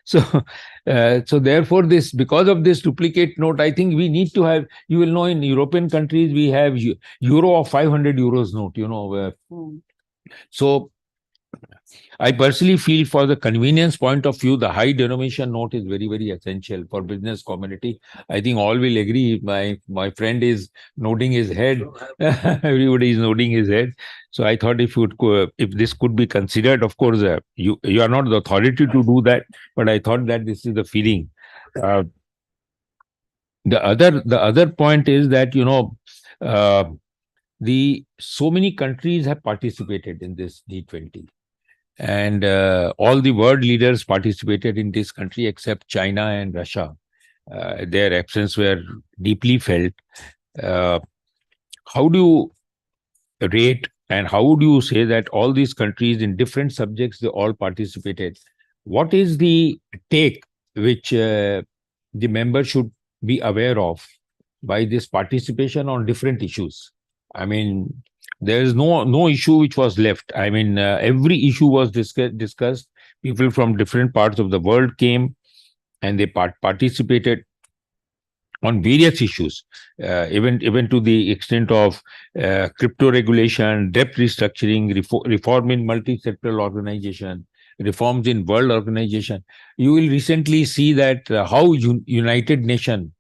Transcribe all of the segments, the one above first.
So, so therefore, because of this duplicate note, I think we need to have. You will know, in European countries we have euro of 500 euros note. So I personally feel, for the convenience point of view, the high denomination note is very, very essential for business community. I think all will agree. My friend is nodding his head. Everybody is nodding his head. So I thought, if this could be considered, of course, you are not the authority to do that, but I thought that this is the feeling. Uh, the other point is that, uh, the so many countries have participated in this G20, and all the world leaders participated in this country except China and Russia. Their absence were deeply felt. Uh, how do you rate, and how would you say that all these countries in different subjects, they all participated? What is the take which the member should be aware of by this participation on different issues? I mean, there is no issue which was left. I mean, every issue was discussed. People from different parts of the world came, and they participated on various issues, even to the extent of crypto regulation, debt restructuring, reform in multi-sectoral organization, reforms in world organization. You will recently see that how United Nation,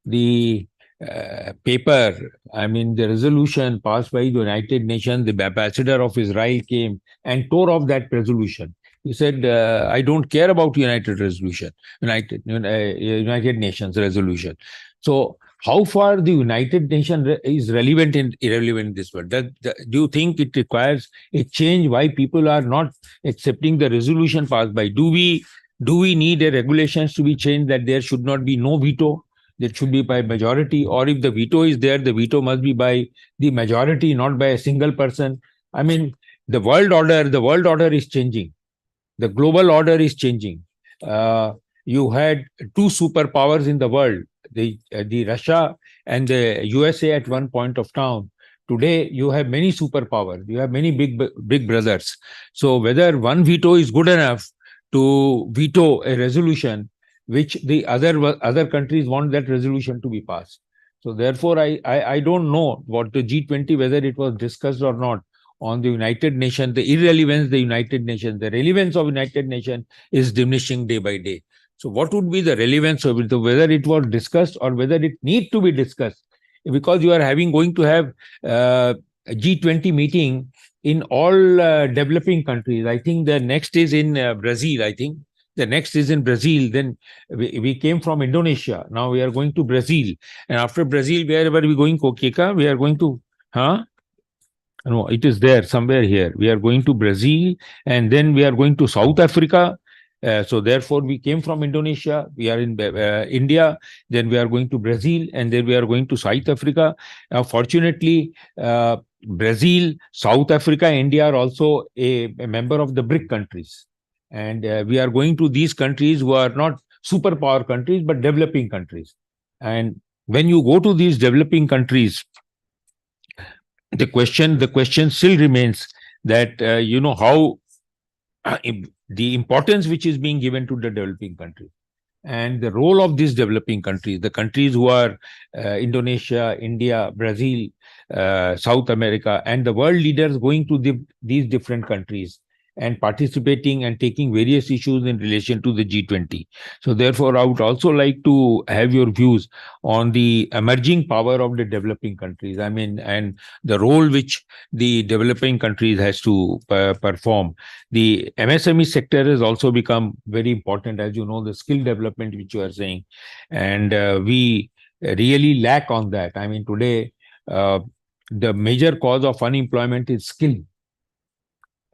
the paper, I mean, the resolution passed by the United Nations, the ambassador of Israel came and tore off that resolution. He said, I don't care about United Nations resolution. So how far the United Nations is relevant and irrelevant in this world? Do you think it requires a change? Why people are not accepting the resolution passed by? Do we need a regulations to be changed, that there should not be no veto? That should be by majority, or if the veto is there, the veto must be by the majority, not by a single person. I mean, the world order is changing. The global order is changing. You had two superpowers in the world, the Russia and the USA at one point of time. Today, you have many superpowers. You have many big brothers. So whether one veto is good enough to veto a resolution which the other countries want that resolution to be passed. So therefore, I don't know what the G20, whether it was discussed or not on the United Nations, the irrelevance, the United Nations, the relevance of United Nations is diminishing day by day. So what would be the relevance of it, whether it was discussed or whether it need to be discussed? Because you are going to have a G20 meeting in all developing countries. I think the next is in Brazil. I think the next is in Brazil. Then we came from Indonesia. Now we are going to Brazil. And after Brazil, wherever we going, Kokeka, we are going to, huh? No, it is there somewhere here. We are going to Brazil, and then we are going to South Africa. So therefore, we came from Indonesia. We are in India. Then we are going to Brazil, and then we are going to South Africa. Fortunately, Brazil, South Africa, India are also a member of the BRIC countries, and we are going to these countries who are not superpower countries but developing countries. And when you go to these developing countries, the question still remains that how the importance which is being given to the developing countries, and the role of these developing countries, the countries who are Indonesia, India, Brazil, South America, and the world leaders going to these different countries and participating and taking various issues in relation to the G20. So therefore, I would also like to have your views on the emerging power of the developing countries. I mean, and the role which the developing countries has to perform. The MSME sector has also become very important, as you know, the skill development which you are saying, and we really lack on that. I mean, today, the major cause of unemployment is skill.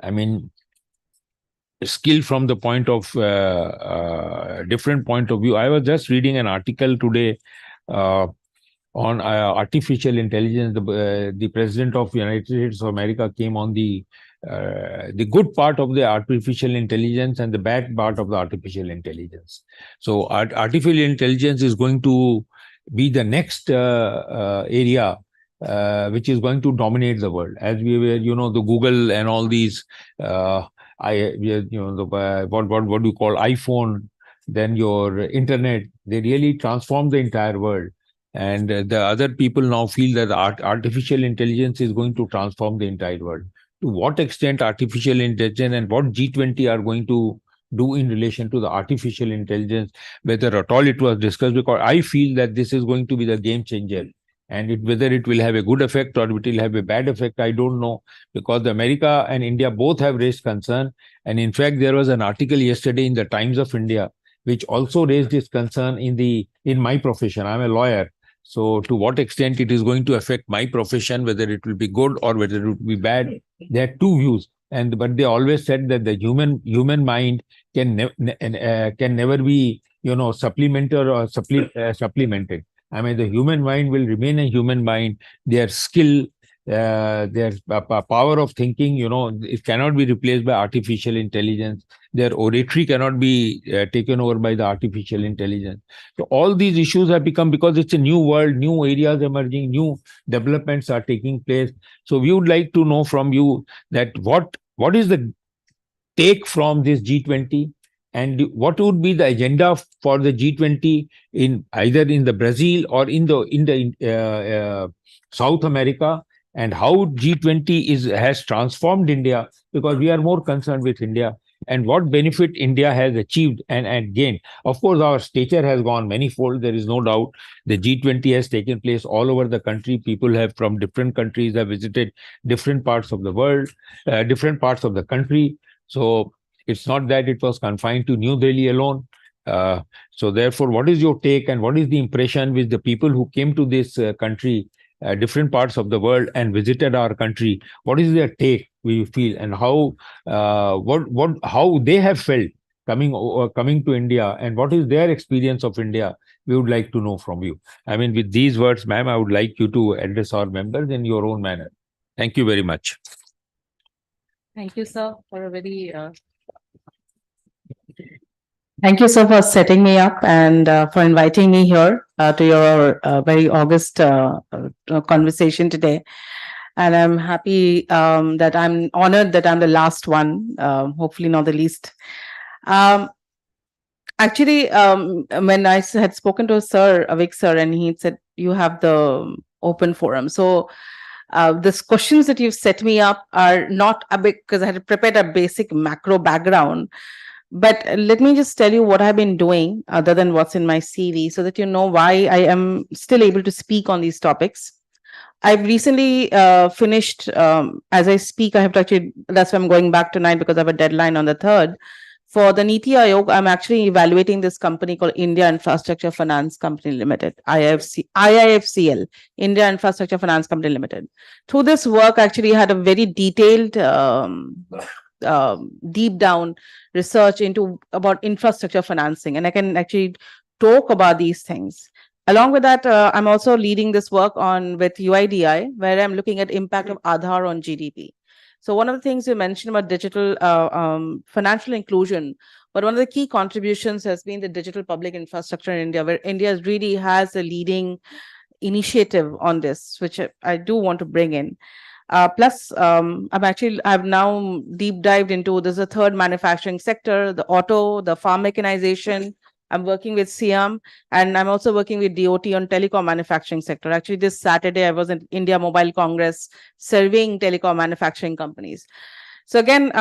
I mean, skill from the point of different point of view. I was just reading an article today on artificial intelligence. The president of the United States of America came on the good part of the artificial intelligence and the bad part of the artificial intelligence. So artificial intelligence is going to be the next area which is going to dominate the world. As we were, the Google and all these, what do you call iPhone, then your internet, they really transform the entire world. And the other people now feel that artificial intelligence is going to transform the entire world. To what extent artificial intelligence and what G20 are going to do in relation to the artificial intelligence, whether at all it was discussed, because I feel that this is going to be the game changer. And whether it will have a good effect or it will have a bad effect, I don't know, because America and India both have raised concern. And in fact, there was an article yesterday in the Times of India which also raised this concern in my profession. I'm a lawyer. So to what extent it is going to affect my profession, whether it will be good or whether it will be bad, there are two views. And but they always said that the human mind can never be supplemented or supplemented. I mean, the human mind will remain a human mind. Their skill, their power of thinking, it cannot be replaced by artificial intelligence. Their oratory cannot be taken over by the artificial intelligence. So all these issues have become, because it's a new world, new areas emerging, new developments are taking place. So we would like to know from you that what is the take from this G20, and what would be the agenda for the G20 in either in the Brazil or in the South America, and how G20 has transformed India, because we are more concerned with India, and what benefit India has achieved and gained. Of course, our stature has gone manifold. There is no doubt. The G20 has taken place all over the country. People have from different countries have visited different parts of the world, different parts of the country. So it's not that it was confined to New Delhi alone. So therefore, what is your take and what is the impression with the people who came to this country, different parts of the world, and visited our country? What is their take, we feel, and how they have felt coming to India, and what is their experience of India? We would like to know from you. I mean, with these words, ma'am, I would like you to address our members in your own manner. Thank you very much. Thank you, sir, for a very thank you, sir, for setting me up and for inviting me here to your very august conversation today. And I'm happy that I'm honored that I'm the last one, hopefully not the least. Actually, when I had spoken to Sir Avik sir, and he said you have the open forum, so these questions that you've set me up are not a big, because I had prepared a basic macro background. But let me just tell you what I've been doing other than what's in my CV, so that you know why I am still able to speak on these topics. I've recently finished, as I speak, I have to actually, that's why I'm going back tonight, because I have a deadline on the 3rd. For the Niti Aayog, I'm actually evaluating this company called India Infrastructure Finance Company Limited, IIFCL, India Infrastructure Finance Company Limited. Through this work, actually had a very detailed deep down research into about infrastructure financing, and I can actually talk about these things. Along with that, I'm also leading this work on with UIDI, where I'm looking at impact of Aadhaar on GDP. So one of the things you mentioned about digital financial inclusion, but one of the key contributions has been the digital public infrastructure in India, where India really has a leading initiative on this, which I do want to bring in. Plus, I've now deep dived into, there's a third manufacturing sector, the auto, the farm mechanization. I'm working with SIAM, and I'm also working with DOT on telecom manufacturing sector. Actually, this Saturday, I was in India Mobile Congress surveying telecom manufacturing companies. So again,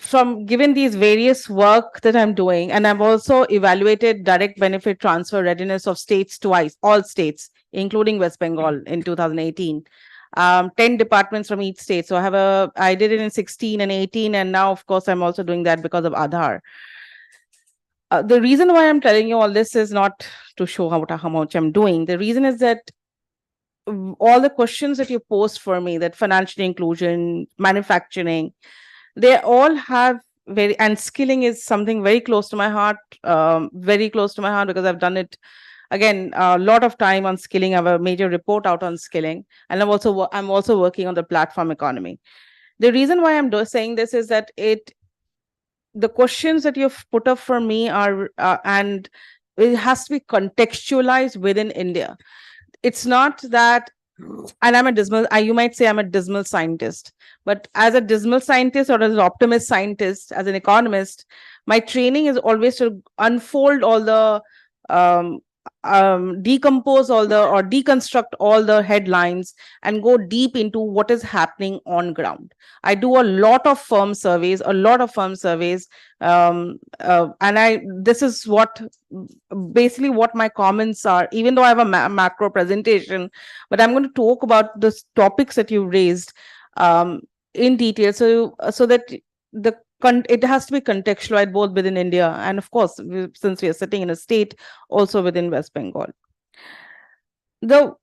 from given these various work that I'm doing, and I've also evaluated direct benefit transfer readiness of states twice, all states, including West Bengal in 2018. 10 departments from each state. So I did it in 16 and 18, and now, of course, I'm also doing that because of Aadhaar. The reason why I'm telling you all this is not to show how much I'm doing. The reason is that all the questions that you post for me, that financial inclusion, manufacturing, they all have and skilling is something very close to my heart, because I've done it. Again, a lot of time on skilling. I have a major report out on skilling, and I'm also working on the platform economy. The reason why I'm saying this is that the questions that you've put up for me are and it has to be contextualized within India. It's not that And I'm a dismal, you might say I'm a dismal scientist, but as a dismal scientist or as an optimist scientist, as an economist, my training is always to unfold all the um, decompose all the or deconstruct all the headlines and go deep into what is happening on ground. I do a lot of firm surveys, and I this is what basically what my comments are, even though I have a macro presentation, but I'm going to talk about the topics that you raised in detail, so that it has to be contextualized both within India and, of course, since we are sitting in a state, also within West Bengal. The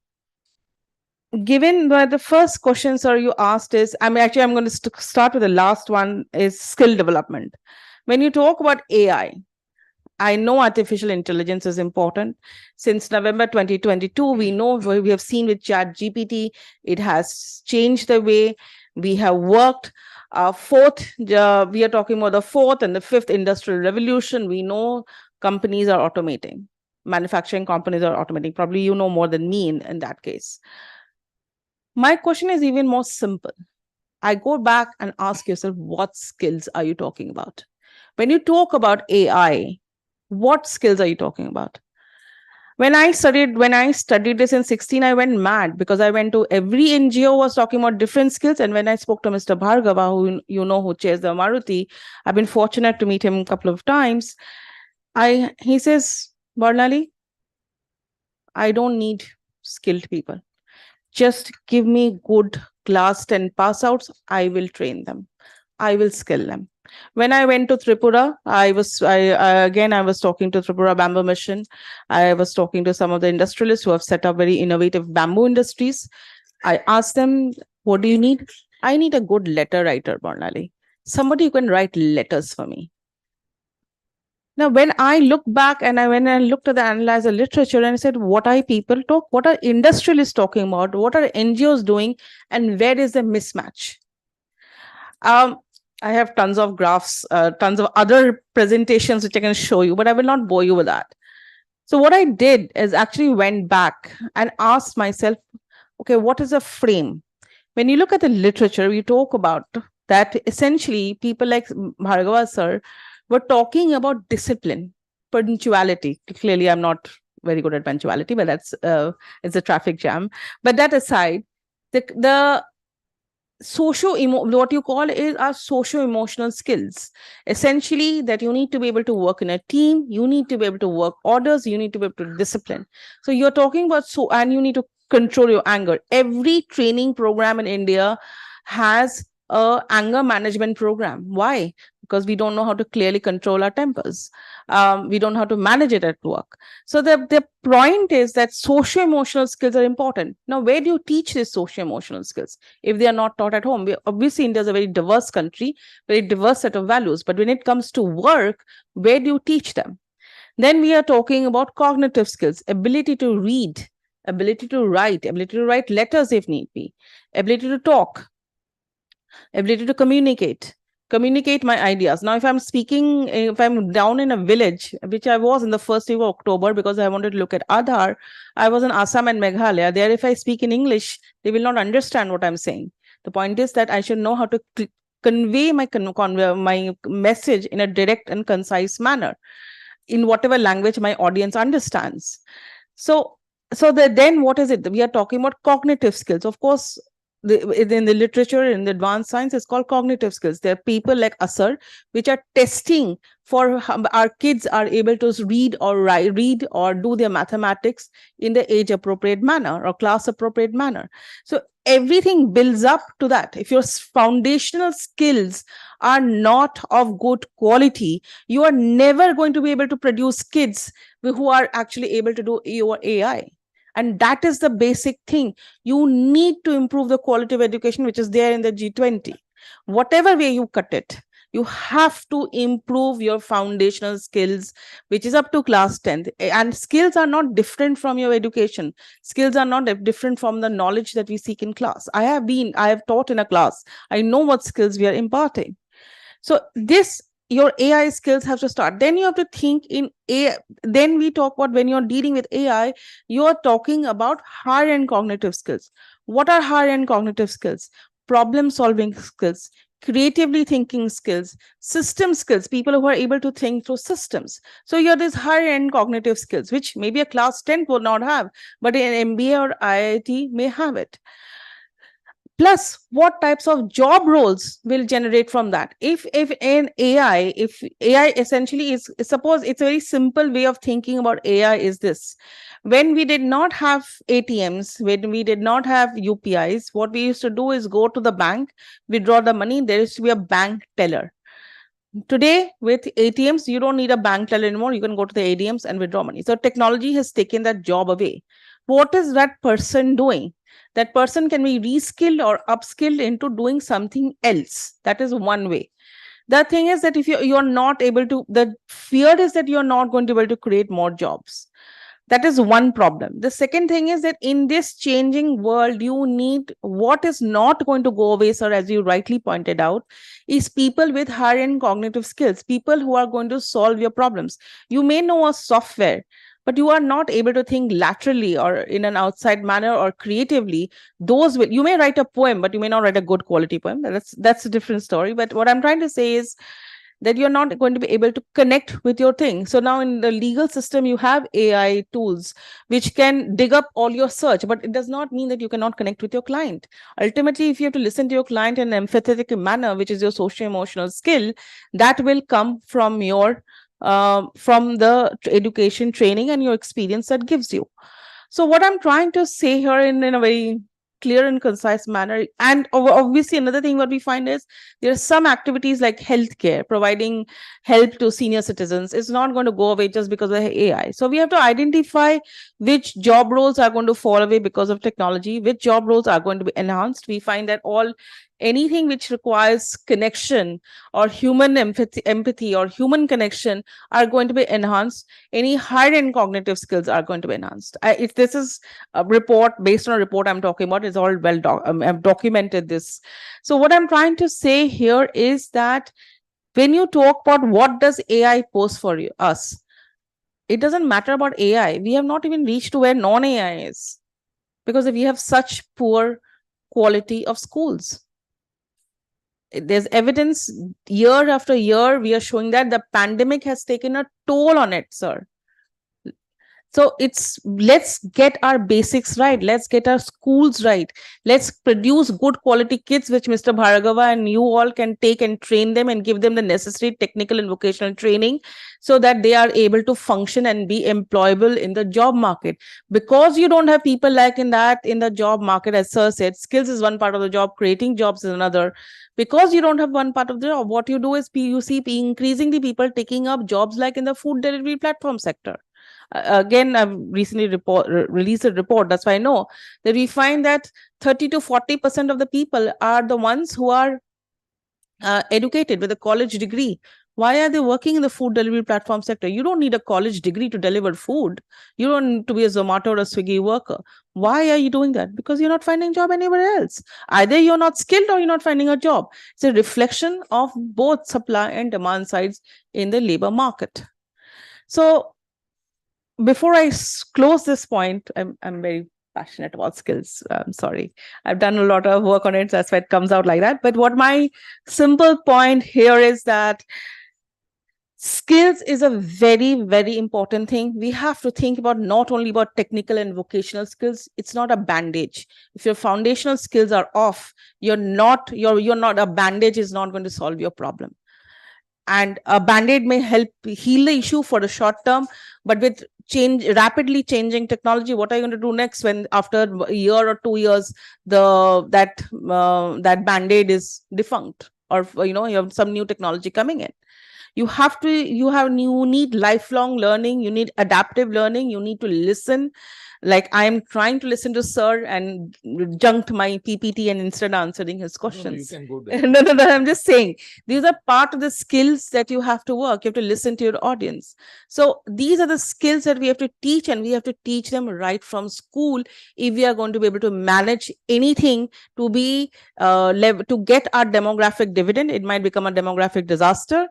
given by the first question, sir, you asked is, I'm going to start with the last one, is skill development. When you talk about AI, I know artificial intelligence is important. Since November 2022, we know, we have seen with Chat GPT, it has changed the way we have worked. We are talking about the fourth and the fifth industrial revolution. We know companies are automating, manufacturing companies are automating. Probably you know more than me in that case. My question is even more simple. I go back and ask yourself, what skills are you talking about? When you talk about AI, what skills are you talking about? When I studied this in 16, I went mad because I went to every NGO was talking about different skills. And when I spoke to Mr. Bhargava, who chairs the Maruti, I've been fortunate to meet him a couple of times. He says, Barnali, I don't need skilled people. Just give me good class 10 pass outs. I will train them. I will skill them. When I went to Tripura, I was talking to Tripura Bamboo Mission. I was talking to some of the industrialists who have set up very innovative bamboo industries. I asked them, what do you need? I need a good letter writer, Barnali. Somebody who can write letters for me. Now, when I look back and when I looked at the analyze the literature and I said, what are people talk? What are industrialists talking about? What are NGOs doing? And where is the mismatch? Um, I have tons of graphs, tons of other presentations which I can show you, but I will not bore you with that. So what I did is actually went back and asked myself, okay, what is a frame? When you look at the literature, we talk about that essentially people like Bhargava sir were talking about discipline, punctuality. Clearly, I'm not very good at punctuality, but it's a traffic jam. But that aside, the what you call is our socio-emotional skills, essentially that you need to be able to work in a team, you need to be able to work orders, you need to be able to discipline. So you're talking about, and you need to control your anger. Every training program in India has a anger management program. Why? Because we don't know how to clearly control our tempers. We don't know how to manage it at work. So the point is that socio-emotional skills are important. Now, where do you teach these socio-emotional skills if they are not taught at home? Obviously, India is a very diverse country, very diverse set of values. But when it comes to work, where do you teach them? Then we are talking about cognitive skills, ability to read, ability to write letters if need be, ability to talk, ability to communicate my ideas. Now, if I'm down in a village, which I was in the first week of October because I wanted to look at Aadhaar, I was in Assam and Meghalaya. There, if I speak in English, they will not understand what I'm saying. The point is that I should know how to convey my message in a direct and concise manner in whatever language my audience understands. Then what is it? We are talking about cognitive skills. Of course, in the literature, in the advanced science, it's called cognitive skills. There are people like Asar, which are testing for how our kids are able to read or do their mathematics in the age appropriate manner or class appropriate manner. So everything builds up to that. If your foundational skills are not of good quality, you are never going to be able to produce kids who are actually able to do your AI. And that is the basic thing. You need to improve the quality of education, which is there in the G20. Whatever way you cut it, you have to improve your foundational skills, which is up to class 10th. And skills are not different from your education. Skills are not different from the knowledge that we seek in class. I have taught in a class. I know what skills we are imparting. So this your AI skills have to start. Then you have to think in AI. Then we talk about when you're dealing with AI, you are talking about higher end cognitive skills. What are higher end cognitive skills? Problem solving skills, creatively thinking skills, system skills, people who are able to think through systems. So you have these higher end cognitive skills, which maybe a class 10 will not have, but an MBA or IIT may have it. Plus what types of job roles will generate from that. If an AI, if AI essentially is, suppose it's a very simple way of thinking about AI is this: when we did not have ATMs, when we did not have UPIs, what we used to do is go to the bank, withdraw the money, there used to be a bank teller. Today, with ATMs, you don't need a bank teller anymore. You can go to the ATMs and withdraw money. So technology has taken that job away. What is that person doing? That person can be reskilled or upskilled into doing something else. That is one way. The thing is that if you're not able to, the fear is that you're not going to be able to create more jobs. That is one problem. The second thing is that in this changing world, you need, what is not going to go away, sir, as you rightly pointed out, is people with higher end cognitive skills, people who are going to solve your problems. You may know a software, but you are not able to think laterally or in an outside manner or creatively. Those will, you may write a poem, but you may not write a good quality poem. That's a different story. But what I'm trying to say is that you're not going to be able to connect with your thing. So now in the legal system, you have AI tools which can dig up all your search, but it does not mean that you cannot connect with your client. Ultimately, if you have to listen to your client in an empathetic manner, which is your social emotional skill, that will come from your from the education training and your experience that gives you. So what I'm trying to say here in a very clear and concise manner, and obviously another thing what we find is there are some activities like healthcare, providing help to senior citizens is not going to go away just because of AI. So we have to identify which job roles are going to fall away because of technology, which job roles are going to be enhanced. We find that all, anything which requires connection or human empathy or human connection are going to be enhanced. Any higher end cognitive skills are going to be enhanced. If this is a report, based on a report I'm talking about, is all well I've documented this. So what I'm trying to say here is that when you talk about what does AI pose for us, it doesn't matter about AI. We have not even reached to where non-AI is, because we have such poor quality of schools. There's evidence year after year, we are showing that the pandemic has taken a toll on it, sir. So it's, let's get our basics right. Let's get our schools right. Let's produce good quality kids, which Mr. Bhargava and you all can take and train them and give them the necessary technical and vocational training so that they are able to function and be employable in the job market. Because you don't have people like in the job market, as sir said, skills is one part of the job, creating jobs is another. Because you don't have one part of the job, what you do is you see increasingly people taking up jobs like in the food delivery platform sector. Again, I've recently released a report. That's why I know that we find that 30 to 40% of the people are the ones who are educated with a college degree. Why are they working in the food delivery platform sector? You don't need a college degree to deliver food. You don't need to be a Zomato or a Swiggy worker. Why are you doing that? Because you're not finding a job anywhere else. Either you're not skilled or you're not finding a job. It's a reflection of both supply and demand sides in the labor market. So before I close this point, I'm very passionate about skills. I'm sorry. I've done a lot of work on it. That's why it comes out like that. But what my simple point here is that skills is a very, very important thing. We have to think about not only about technical and vocational skills. It's not a bandage. If your foundational skills are off, you're not, a bandage is not going to solve your problem. And a band-aid may help heal the issue for the short term, but with rapidly changing technology, what are you going to do next when after a year or 2 years that band-aid is defunct, or you have some new technology coming in? You need lifelong learning, you need adaptive learning, you need to listen. Like I'm trying to listen to sir and junked my PPT and instead answering his questions. No, you can go there. No, I'm just saying these are part of the skills that you have to work. You have to listen to your audience. So these are the skills that we have to teach, and we have to teach them right from school if we are going to be able to manage anything to be to get our demographic dividend. It might become a demographic disaster.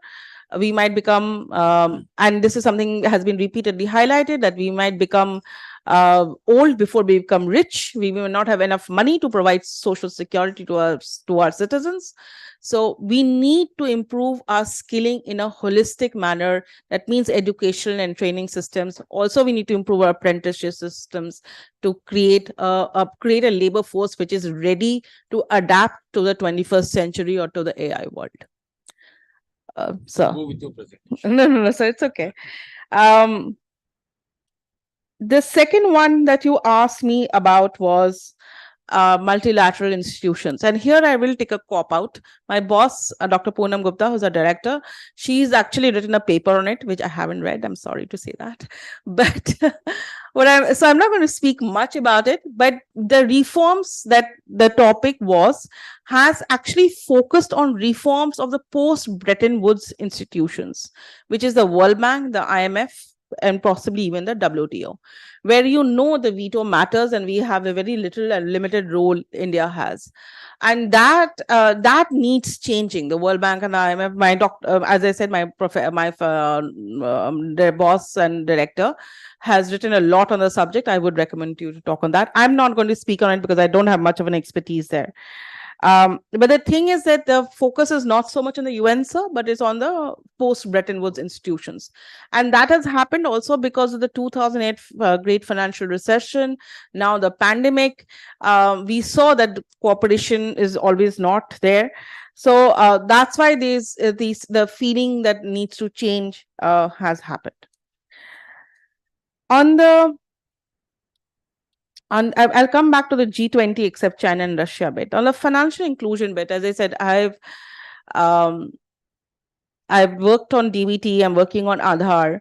we might become, and this is something that has been repeatedly highlighted, that we might become old before we become rich. We will not have enough money to provide social security to our citizens. So we need to improve our skilling in a holistic manner. That means education and training systems. Also, we need to improve our apprenticeship systems to create a labor force which is ready to adapt to the 21st century or to the AI world. So Go with your presentation. no, so it's okay. Um, the second one that you asked me about was multilateral institutions. And here I will take a cop out. My boss, Dr. Poonam Gupta, who's a director, she's actually written a paper on it, which I haven't read. I'm sorry to say that. But so I'm not going to speak much about it, but the reforms that the topic has actually focused on reforms of the post-Bretton Woods institutions, which is the World Bank, the IMF, and possibly even the WTO, where the veto matters and we have a very little and limited role India has. And that needs changing. The World Bank and the IMF, my doctor, as I said, their boss and director has written a lot on the subject. I would recommend you to talk on that. I'm not going to speak on it because I don't have much of an expertise there. But the thing is that the focus is not so much on the UN, sir, but it's on the post-Bretton Woods institutions. And that has happened also because of the 2008 great financial recession. Now the pandemic, we saw that cooperation is always not there. So that's why the feeling that needs to change has happened. I'll come back to the G20 except China and Russia bit. On the financial inclusion bit, as I said, um, I've worked on DBT. I'm working on Aadhaar.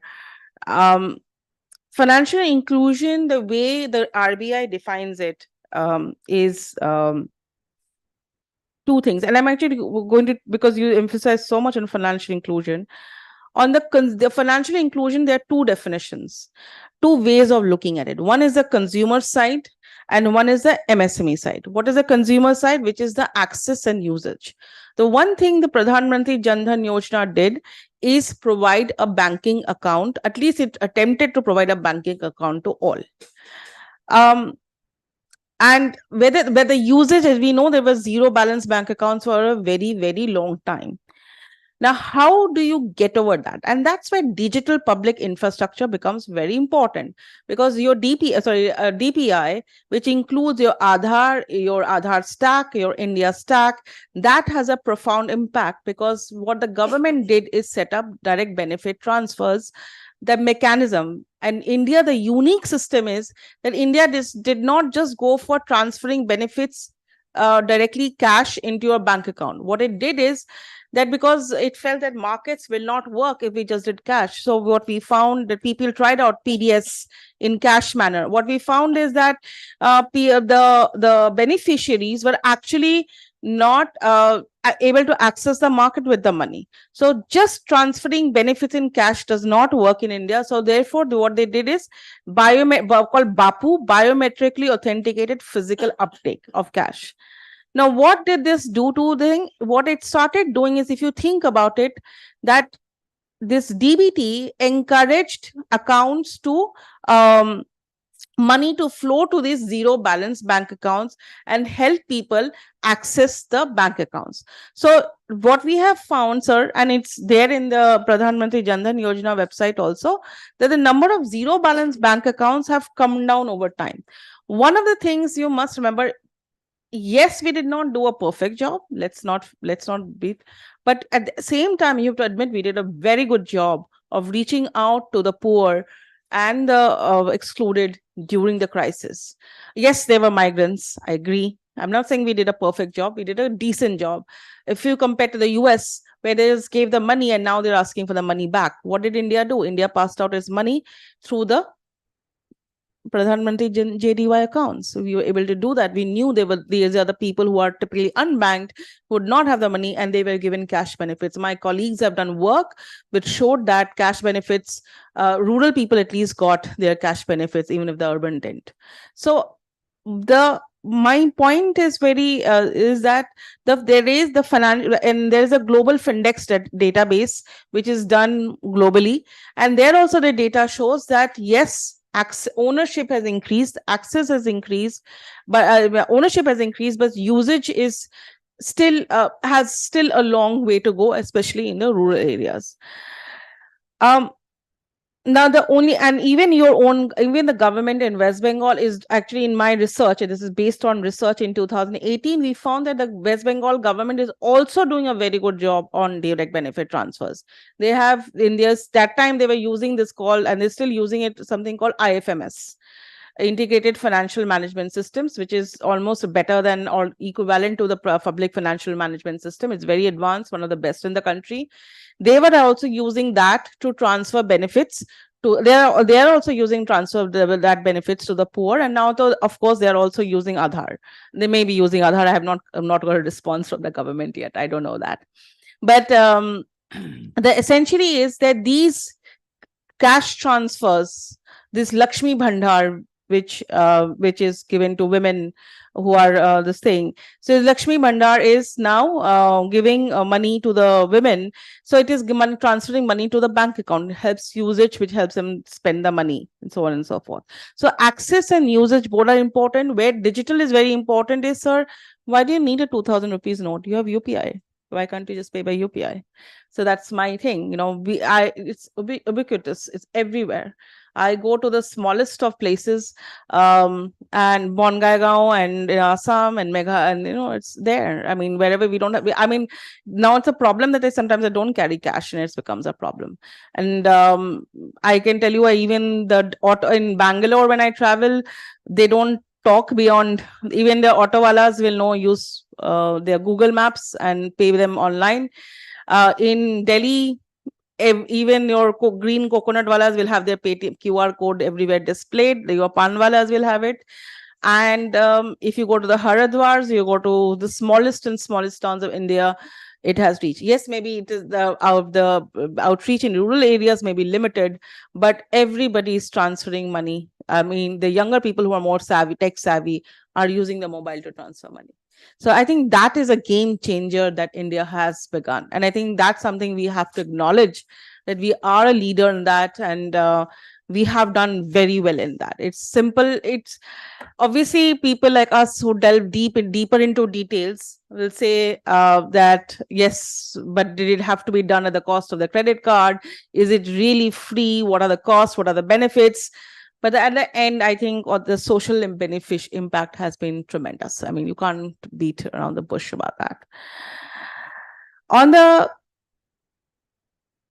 Financial inclusion, the way the RBI defines it, is two things. And I'm actually going to, because you emphasize so much on financial inclusion. On the financial inclusion, there are two definitions, two ways of looking at it. One is the consumer side and one is the MSME side. What is the consumer side? Which is the access and usage. The one thing the Pradhan Mantri Jan Dhan Yojana did is provide a banking account. At least it attempted to provide a banking account to all. And whether the usage, as we know, there was zero balance bank accounts for a very, very long time. Now, how do you get over that? And that's where digital public infrastructure becomes very important, because your DPI, which includes your Aadhaar stack, your India stack, that has a profound impact, because what the government did is set up direct benefit transfers, the mechanism. And India, the unique system is that India did not just go for transferring benefits directly cash into your bank account. What it did is that, because it felt that markets will not work if we just did cash. So what we found, that people tried out PDS in cash manner. What we found is that the beneficiaries were actually not able to access the market with the money. So just transferring benefits in cash does not work in India. So therefore, what they did is called BAPU, biometrically authenticated physical uptake of cash. Now, what did this do to the thing? What it started doing is, if you think about it, that this DBT encouraged accounts to money to flow to these zero balance bank accounts and help people access the bank accounts. So what we have found, sir, and it's there in the Pradhan Mantri Jan Dhan Yojana website also, that the number of zero balance bank accounts have come down over time. One of the things you must remember, yes, we did not do a perfect job. Let's not beat. But at the same time, you have to admit we did a very good job of reaching out to the poor and the excluded during the crisis. Yes, there were migrants. I agree. I'm not saying we did a perfect job. We did a decent job. If you compare to the US, where they just gave the money and now they're asking for the money back. What did India do? India passed out its money through the Pradhan Mantri JDY accounts. So we were able to do that. We knew these are the people who are typically unbanked, who would not have the money, and they were given cash benefits. My colleagues have done work which showed that cash benefits, rural people at least got their cash benefits, even if the urban didn't. So the my point is very is that there is the financial, and there is a global findex database which is done globally, and there also the data shows that yes, ownership has increased, access has increased, but ownership has increased, but usage is still has still a long way to go, especially in the rural areas. um Now the only, and even your own, even the government in West Bengal is actually, in my research, and this is based on research in 2018, we found that the West Bengal government is also doing a very good job on direct benefit transfers. They have, in this, that time they were using this call, and they're still using it, something called IFMS, integrated financial management systems, which is almost better than or equivalent to the public financial management system. It's very advanced, one of the best in the country. They were also using that to transfer benefits to, they are also using transfer that benefits to the poor. And now, of course, they are also using Aadhaar. They may be using Aadhaar. I'm not got a response from the government yet. I don't know that. But the essentially is that these cash transfers, this Lakshmi Bhandar, which is given to women who are this thing. So Lakshmi Bhandar is now giving money to the women. So it is transferring money to the bank account. It helps usage, which helps them spend the money, and so on and so forth. So access and usage both are important. Where digital is very important is, sir, why do you need a 2,000 rupees note? You have UPI. Why can't you just pay by UPI? So that's my thing. It's ubiquitous. It's everywhere. I go to the smallest of places, and Bongaigaon and in Assam and Megha, and it's there. I mean, wherever we don't have, I mean, now it's a problem that sometimes I don't carry cash, and it becomes a problem. And I can tell you, even the auto in Bangalore, when I travel, they don't talk beyond, even the auto walas will know, use their Google Maps and pay them online. In Delhi, even your green coconut walas will have their Paytm QR code everywhere displayed. Your pan walas will have it. And if you go to the Haridwars, you go to the smallest and smallest towns of India, it has reached. Yes, maybe it is the outreach in rural areas may be limited, but everybody is transferring money. I mean, the younger people who are more savvy, tech savvy, are using the mobile to transfer money. So I think that is a game changer that India has begun. And I think that's something we have to acknowledge, that we are a leader in that, and we have done very well in that. It's simple. It's obviously people like us who delve deeper into details will say that yes, but did it have to be done at the cost of the credit card? Is it really free? What are the costs? What are the benefits? But at the end, I think the social and impact has been tremendous. I mean, you can't beat around the bush about that. On the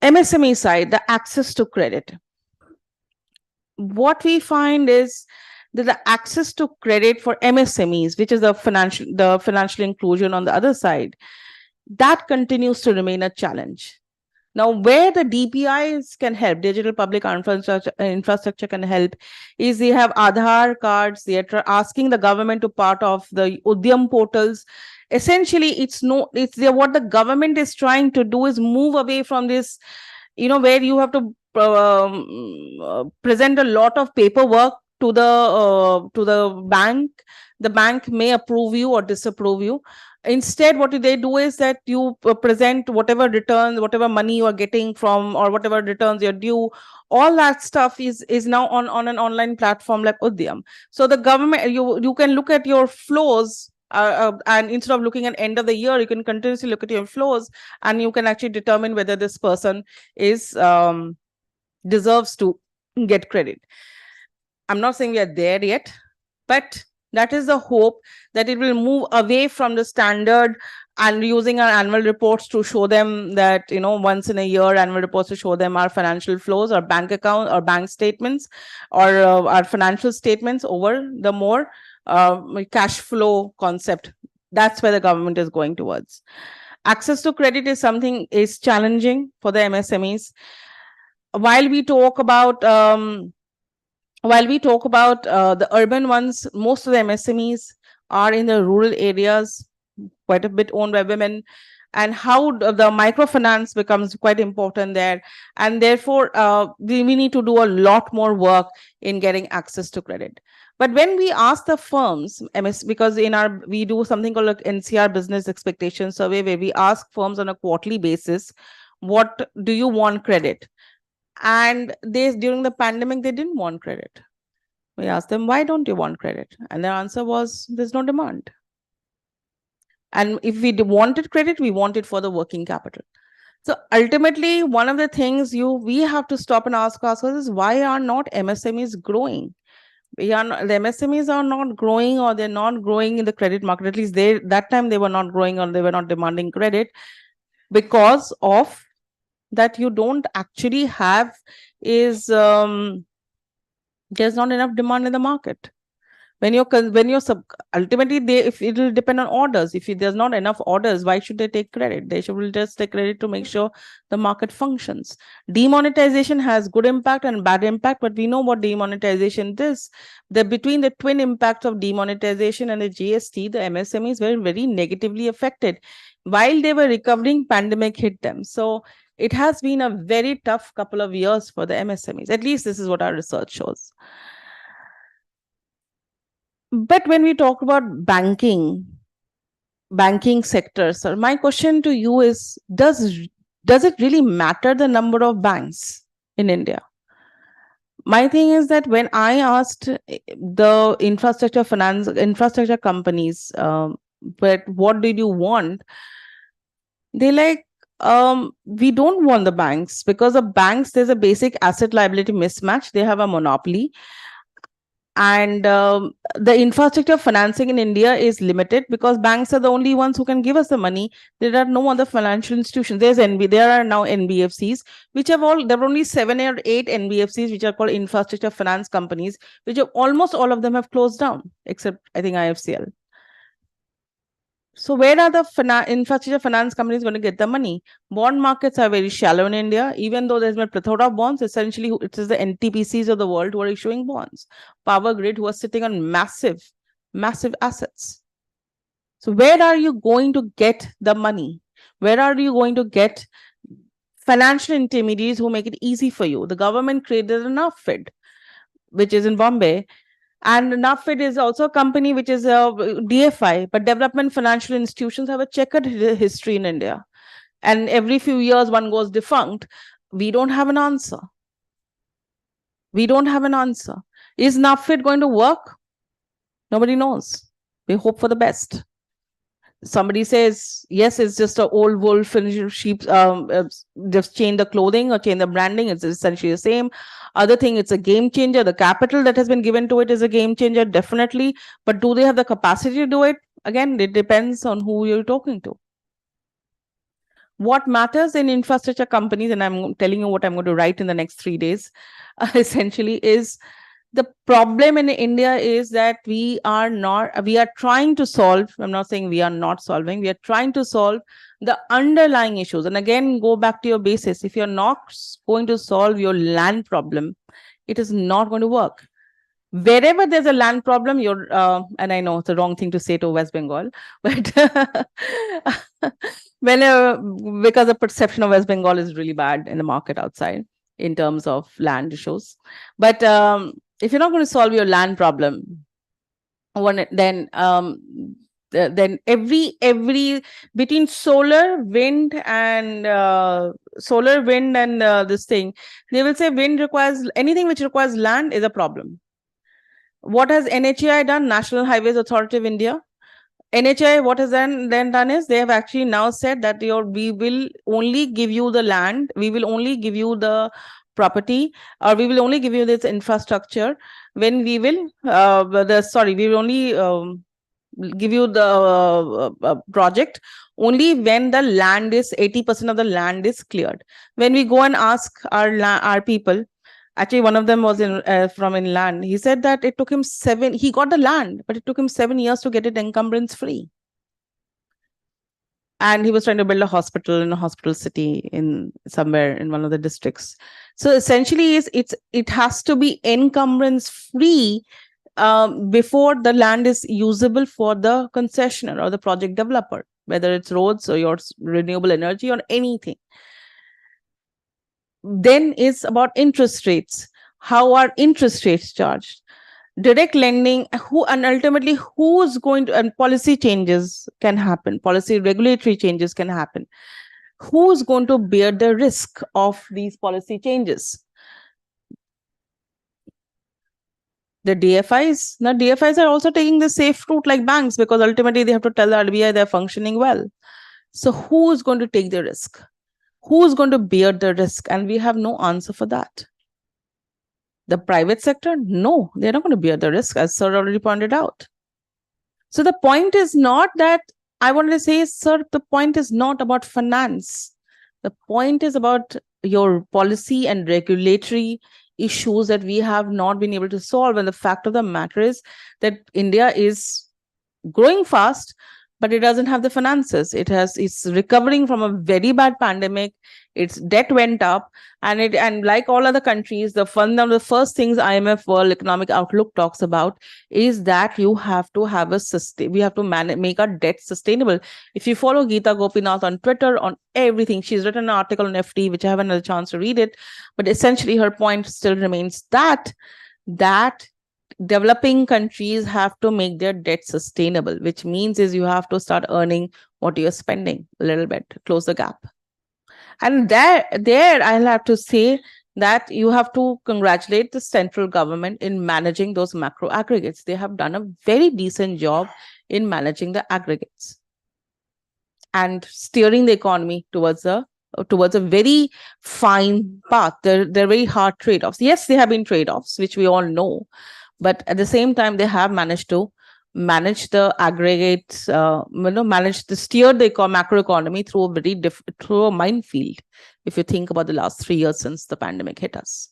MSME side, the access to credit, what we find is that the access to credit for MSMEs, which is the financial inclusion on the other side, that continues to remain a challenge. Now, where the DPIs can help, digital public infrastructure can help, is they have Aadhaar cards. They are asking the government to part of the Udyam portals. Essentially, it's what the government is trying to do is move away from this, where you have to present a lot of paperwork to the bank. The bank may approve you or disapprove you. Instead, what they do is that you present whatever returns, whatever money you are getting from, or whatever returns you're due. All that stuff is now on an online platform like Udyam. So the government, you can look at your flows, and instead of looking at end of the year, you can continuously look at your flows, and you can actually determine whether this person is deserves to get credit. I'm not saying we are there yet, but that is the hope, that it will move away from the standard and using our annual reports to show them that, once in a year, annual reports to show them our financial flows, our bank account, or bank statements, or our financial statements, over the more cash flow concept. That's where the government is going towards. Access to credit is challenging for the MSMEs. While we talk about the urban ones, most of the MSMEs are in the rural areas, quite a bit owned by women, and how the microfinance becomes quite important there. And therefore, we need to do a lot more work in getting access to credit. But when we ask the firms, because we do something called like NCR Business Expectation Survey, where we ask firms on a quarterly basis, what do you want credit? And during the pandemic, they didn't want credit. We asked them, why don't you want credit? And their answer was, there's no demand. And if we wanted credit, we want it for the working capital. So ultimately, one of the things we have to stop and ask ourselves is, why are not MSMEs growing? The MSMEs are not growing, or they're not growing in the credit market. At least that time they were not growing, or they were not demanding credit, because of that you don't actually have is there's not enough demand in the market. Ultimately, if it will depend on orders. If there's not enough orders, why should they take credit? They should just take credit to make sure the market functions. Demonetization has good impact and bad impact, but we know what demonetization is. Between the twin impacts of demonetization and the GST, the MSMEs were very negatively affected. While they were recovering, pandemic hit them. So it has been a very tough couple of years for the MSMEs. At least this is what our research shows. But when we talk about banking sector, sir, my question to you is, does it really matter the number of banks in India? My thing is that when I asked the infrastructure companies, but what did you want? They we don't want the banks, because the banks, there's a basic asset liability mismatch. They have a monopoly. And the infrastructure financing in India is limited, because banks are the only ones who can give us the money. There are no other financial institutions. There are now NBFCs, which there are only 7 or 8 NBFCs, which are called infrastructure finance companies, which almost all of them have closed down, except I think IFCL. So where are the infrastructure finance companies going to get the money? Bond markets are very shallow in India. Even though there's been plethora of bonds, essentially it is the NTPCs of the world who are issuing bonds. Power Grid, who are sitting on massive assets. So where are you going to get the money? Where are you going to get financial intermediaries who make it easy for you? The government created an NAFID, which is in Bombay. And NAFID is also a company which is a DFI, but Development Financial Institutions have a checkered history in India. And every few years, one goes defunct. We don't have an answer. Is NAFID going to work? Nobody knows. We hope for the best. Somebody says, yes, it's just an old wolf and sheep, just change the clothing or change the branding. It's essentially the same. Other thing, it's a game changer. The capital that has been given to it is a game changer, definitely. But do they have the capacity to do it? Again, it depends on who you're talking to. What matters in infrastructure companies, and I'm telling you what I'm going to write in the next 3 days, essentially, is the problem in India is that we are trying to solve, I'm not saying we are not solving, we are trying to solve the underlying issues. And again, go back to your basis. If you're not going to solve your land problem, it is not going to work. Wherever there's a land problem, and I know it's the wrong thing to say to West Bengal, but because the perception of West Bengal is really bad in the market outside in terms of land issues. But if you're not going to solve your land problem, then every between solar, wind, and this thing, they will say anything which requires land is a problem. What has NHAI done? National Highways Authority of India. NHAI, what has then done is they have actually now said that we will only give you the land, we will only give you the property, or we will only give you this infrastructure when we will we will only give you the project only when the land is 80% of the land is cleared. When we go and ask our people, actually one of them was from inland, he said that it took him he got the land, but it took him 7 years to get it encumbrance free. And he was trying to build a hospital in a hospital city in somewhere in one of the districts. So essentially it has to be encumbrance free before the land is usable for the concessionaire or the project developer, whether it's roads or your renewable energy or anything. Then it's about interest rates. How are interest rates charged? direct lending, who and ultimately who's going to, and policy changes can happen, policy regulatory changes can happen. Who's going to bear the risk of these policy changes? The DFIs. Now, DFIs are also taking the safe route like banks, because ultimately they have to tell the RBI they're functioning well. So, who's going to take the risk? Who's going to bear the risk? And we have no answer for that. The private sector, no, they're not going to bear the risk, as Sir already pointed out. So, the point is not that I wanted to say, sir, the point is not about finance. The point is about your policy and regulatory issues that we have not been able to solve. And the fact of the matter is that India is growing fast, but it doesn't have the finances. It's recovering from a very bad pandemic. Its debt went up, and like all other countries, one of the first things IMF World Economic Outlook talks about is that you have to have a sustain. We have to make our debt sustainable. If you follow Geeta Gopinath on Twitter, on everything, she's written an article on FT, which I haven't had a chance to read it, but essentially her point still remains that developing countries have to make their debt sustainable, which means is you have to start earning what you're spending a little bit, close the gap. And there I'll have to say that you have to congratulate the central government in managing those macro aggregates. They have done a very decent job in managing the aggregates and steering the economy towards a very fine path. They're very hard trade-offs. Yes, there have been trade-offs, which we all know, but at the same time, they have managed to manage the aggregates, manage to steer the macro economy through through a minefield. If you think about the last 3 years since the pandemic hit us.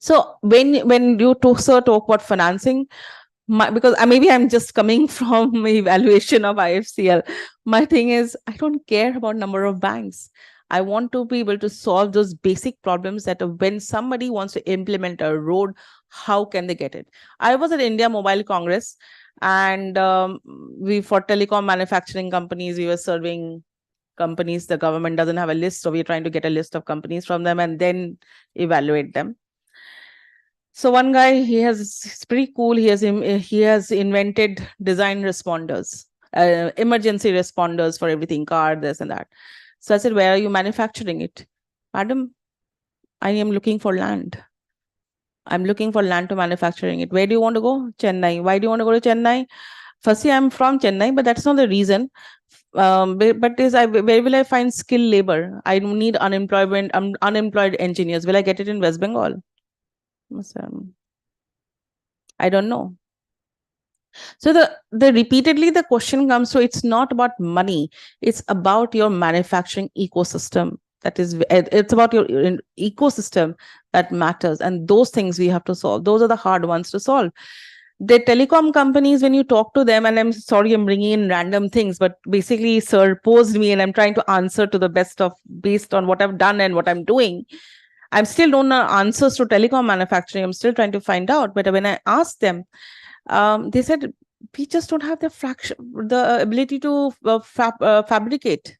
So when you talk about financing, because maybe I'm just coming from evaluation of IFCL. My thing is, I don't care about number of banks. I want to be able to solve those basic problems that when somebody wants to implement a road, how can they get it? I was at India Mobile Congress, and for telecom manufacturing companies, we were serving companies. The government doesn't have a list, so we're trying to get a list of companies from them and then evaluate them. So one guy, it's pretty cool. He has invented design responders, emergency responders for everything, car, this and that. So I said, where are you manufacturing it? Madam, I am looking for land. I'm looking for land to manufacturing it. Where do you want to go? Chennai. Why do you want to go to Chennai? Firstly, I'm from Chennai, but that's not the reason. Where will I find skilled labor? I need unemployed engineers. Will I get it in West Bengal? I don't know. So the repeatedly the question comes, so it's not about money, it's about your manufacturing ecosystem. It's about your ecosystem that matters, and those things we have to solve. Those are the hard ones to solve. The telecom companies, when you talk to them, and I'm sorry I'm bringing in random things, but basically sir posed me and I'm trying to answer to the based on what I've done and what I'm doing. I'm still don't know answers to telecom manufacturing. I'm still trying to find out. But when I asked them, they said, we just don't have the ability to fabricate.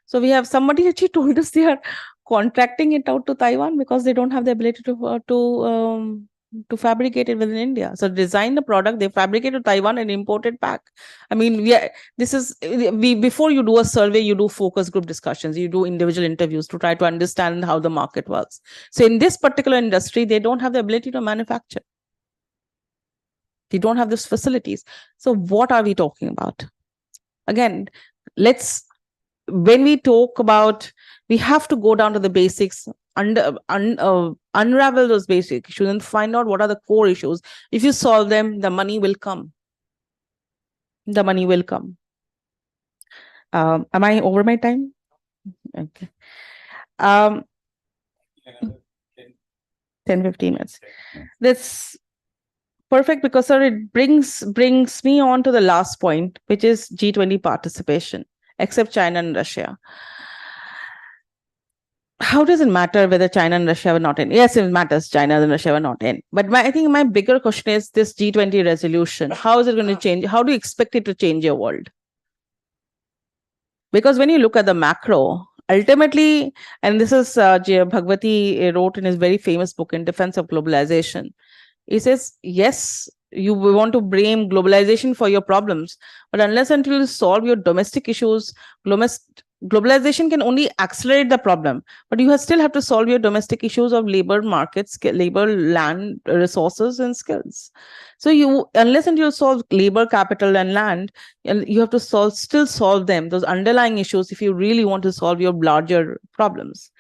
So we have somebody actually told us they are contracting it out to Taiwan because they don't have the ability to fabricate it within India. So design the product, they fabricate to Taiwan and import it back. I mean, before you do a survey, you do focus group discussions, you do individual interviews to try to understand how the market works. So in this particular industry, they don't have the ability to manufacture. They don't have these facilities. So what are we talking about? Again, when we talk about, we have to go down to the basics, unravel those basic issues and find out what are the core issues. If you solve them, the money will come. The money will come. Am I over my time? Okay. 10-15 minutes. That's perfect, because sir, it brings me on to the last point, which is G20 participation, except China and Russia. How does it matter whether China and Russia were not in? Yes, it matters. China and Russia were not in. But I think my bigger question is this G20 resolution. How is it going to change? How do you expect it to change your world? Because when you look at the macro, ultimately, and this is Bhagwati wrote in his very famous book, In Defense of Globalization, He says, yes, you want to blame globalization for your problems, but unless until you solve your domestic issues, globalization can only accelerate the problem. But you still have to solve your domestic issues of labor markets, labor, land, resources, and skills. So you, unless until you solve labor, capital, and land, and you have to still solve them, those underlying issues, if you really want to solve your larger problems.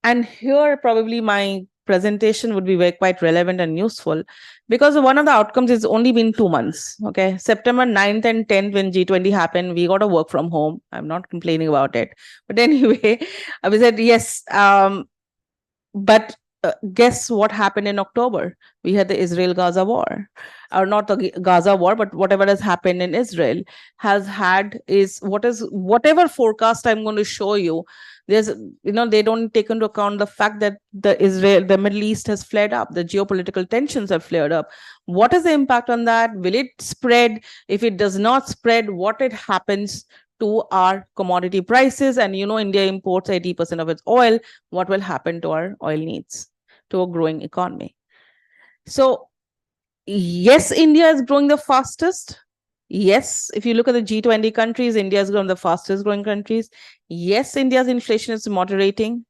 And here, probably my presentation would be very quite relevant and useful, because one of the outcomes is only been 2 months. Okay. September 9th and 10th, when G20 happened, we got to work from home. I'm not complaining about it. But anyway, I was said, yes, but guess what happened in October? We had the Israel Gaza war, or not the Gaza war, but whatever has happened in Israel has had is whatever forecast I'm going to show you. There's, they don't take into account the fact that the Middle East has flared up, the geopolitical tensions have flared up. What is the impact on that? Will it spread? If it does not spread, what it happens to our commodity prices? And India imports 80% of its oil. What will happen to our oil needs, to a growing economy? So, yes, India is growing the fastest. Yes, if you look at the G20 countries, India is one of the fastest growing countries. Yes, India's inflation is moderating.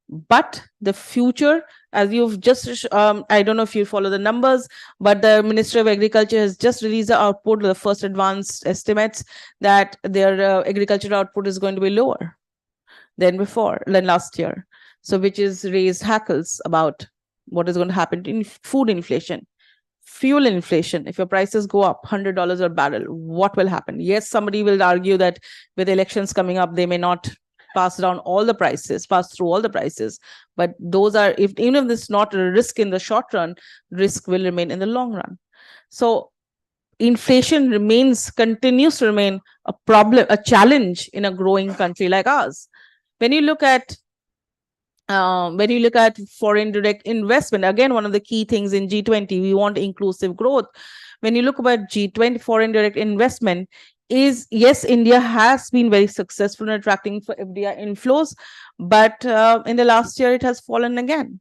But the future, as you've just, I don't know if you follow the numbers, but the Ministry of Agriculture has just released the output, the first advanced estimates, that their agricultural output is going to be lower than last year. So, which is raised hackles about what is going to happen in food inflation, fuel inflation. If your prices go up $100 a barrel, what will happen? Yes, somebody will argue that with elections coming up, they may not pass through all the prices. But those are, even if this is not a risk in the short run, risk will remain in the long run. So inflation continues to remain a problem, a challenge in a growing country like ours. When you look at foreign direct investment, again, one of the key things in G20, we want inclusive growth. When you look about G20 foreign direct investment, is, yes, India has been very successful in attracting for FDI inflows, but in the last year it has fallen again.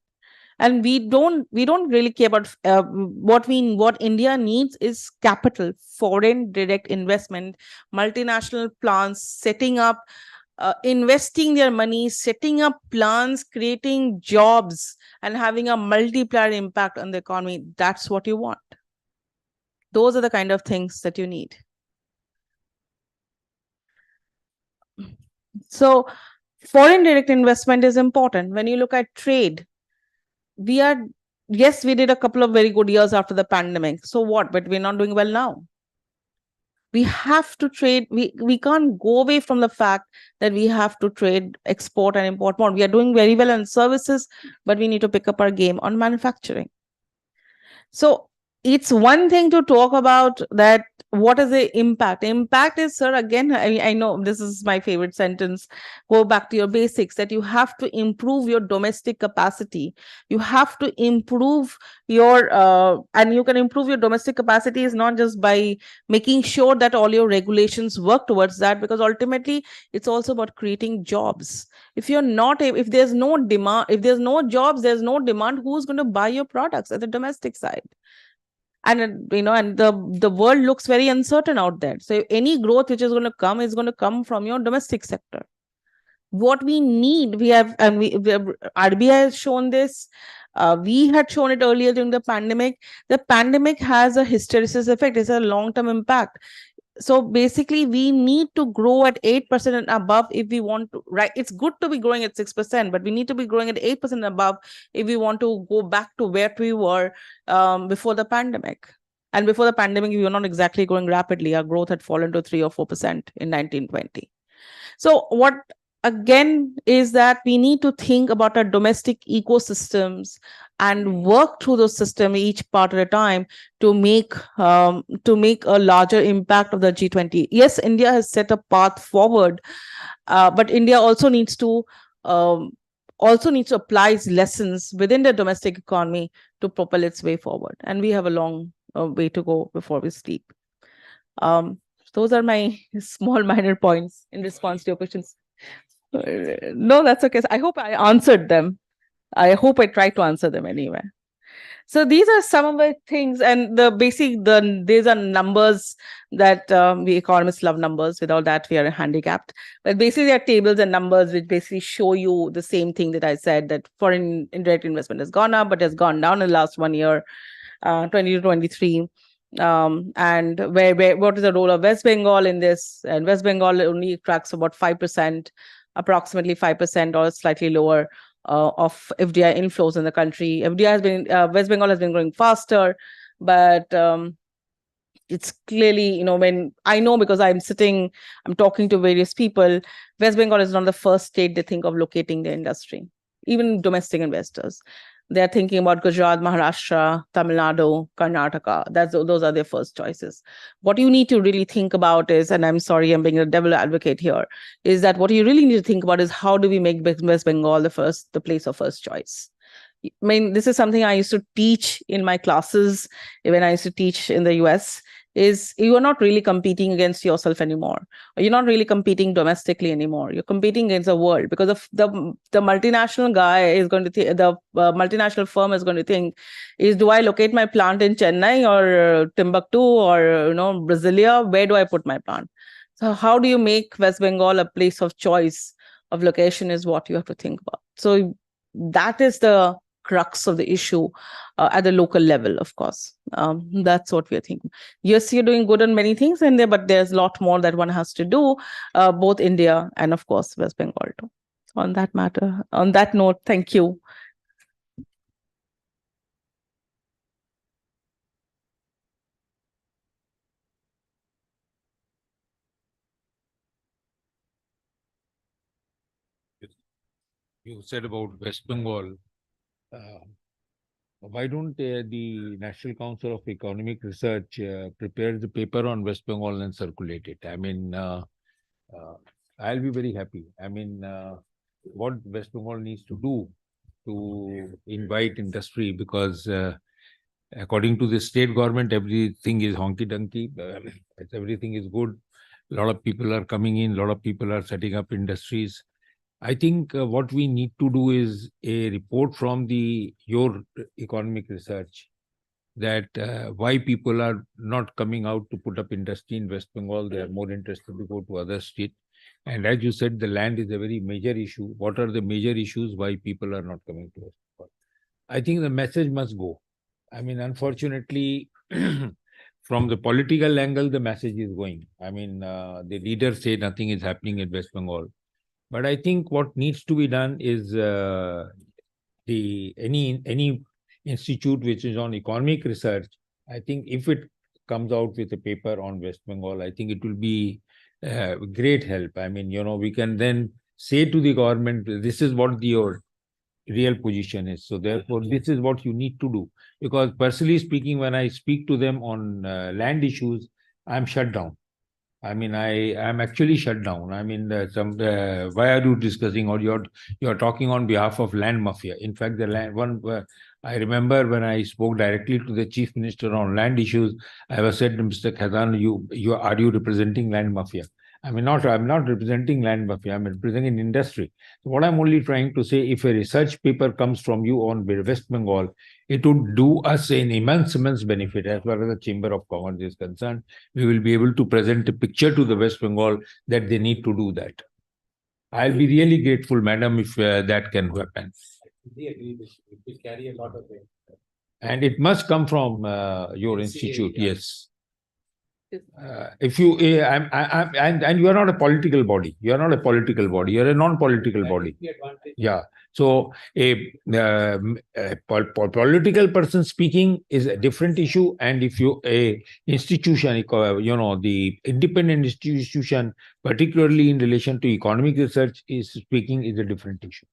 And we don't really care about what India needs is capital, foreign direct investment, multinational plants setting up, investing their money, setting up plants, creating jobs, and having a multiplier impact on the economy. That's what you want. Those are the kind of things that you need. So, foreign direct investment is important. When you look at trade, we did a couple of very good years after the pandemic. So what? But we're not doing well now. We have to trade. We can't go away from the fact that we have to trade, export, and import more. We are doing very well on services, but we need to pick up our game on manufacturing. So it's one thing to talk about that. What is the impact? Impact is, sir, again, I know this is my favorite sentence. Go back to your basics, that you have to improve your domestic capacity. You have to improve and you can improve your domestic capacity is not just by making sure that all your regulations work towards that, because ultimately it's also about creating jobs. If there's no demand, if there's no jobs, there's no demand, who's going to buy your products at the domestic side? And and the world looks very uncertain out there. So any growth which is going to come from your domestic sector. What we need, RBI has shown this. We had shown it earlier during the pandemic. The pandemic has a hysteresis effect. It's a long-term impact. So basically, we need to grow at 8% and above if we want to, right? It's good to be growing at 6%, but we need to be growing at 8% and above if we want to go back to where we were before the pandemic. And before the pandemic, we were not exactly growing rapidly. Our growth had fallen to 3 or 4% in 1920. So what again is that we need to think about our domestic ecosystems and work through those systems each part at a time to make a larger impact of the G20. Yes, India has set a path forward, but India also needs to apply its lessons within the domestic economy to propel its way forward. And we have a long way to go before we sleep. Those are my small minor points in response to your questions. No, that's okay. I hope I answered them. I hope I tried to answer them anyway. So these are some of the things, and these are numbers that we economists love numbers. Without that, we are handicapped. But basically, they are tables and numbers which basically show you the same thing that I said, that foreign indirect investment has gone up, but has gone down in the last 1 year, 20 to 23. And what is the role of West Bengal in this? And West Bengal only tracks about 5%, approximately 5% or slightly lower of FDI inflows in the country. FDI has been West Bengal has been growing faster, but it's clearly, when I know, because I'm talking to various people, West Bengal is not the first state they think of locating their industry, even domestic investors. They're thinking about Gujarat, Maharashtra, Tamil Nadu, Karnataka. Those are their first choices. What you need to really think about is, and I'm sorry, I'm being a devil advocate here, is that what you really need to think about is how do we make West Bengal the place of first choice. I mean, this is something I used to teach in my classes when I used to teach in the US, is you are not really competing against yourself anymore. Or you're not really competing domestically anymore. You're competing against the world, because the multinational guy is going to the multinational firm is going to think, do I locate my plant in Chennai or Timbuktu or Brasilia? Where do I put my plant? So how do you make West Bengal a place of choice of location is what you have to think about. So that is the crux of the issue at the local level, of course. That's what we're thinking. Yes, you're doing good on many things in there, but there's a lot more that one has to do, both India and, of course, West Bengal too. On that note, thank you. You said about West Bengal. Why don't the National Council of Economic Research prepare the paper on West Bengal and circulate it? I mean, I'll be very happy. I mean, what West Bengal needs to do to invite industry, because according to the state government, everything is honky donkey. Everything is good. A lot of people are coming in. A lot of people are setting up industries. I think what we need to do is a report from your economic research, that why people are not coming out to put up industry in West Bengal. They are more interested to go to other states. And as you said, the land is a very major issue. What are the major issues why people are not coming to West Bengal? I think the message must go. I mean, unfortunately, from the political angle, the message is going. I mean, the leaders say nothing is happening in West Bengal. But I think what needs to be done is any institute which is on economic research. I think if it comes out with a paper on West Bengal, I think it will be great help. I mean, we can then say to the government, this is what your real position is. So therefore, this is what you need to do. Because personally speaking, when I speak to them on land issues, I'm shut down. I mean, I am actually shut down. I mean, why are you discussing, or you're talking on behalf of land mafia? In fact, the land one. I remember when I spoke directly to the chief minister on land issues, I was said, Mr. Khazan, are you representing land mafia? I mean, I'm not representing land mafia. I'm representing industry. So what I'm only trying to say, if a research paper comes from you on West Bengal, it would do us an immense benefit as far as the Chamber of Commerce is concerned. We will be able to present a picture to the West Bengal that they need to do that. I'll be really grateful, madam, if that can happen. It will carry a lot of weight. And it must come from your institute, yes. If you, and you are not a political body. You are not a political body. You are a non-political body. Yeah. So a political person speaking is a different issue, and if you a institution, the independent institution, particularly in relation to economic research, is speaking is a different issue.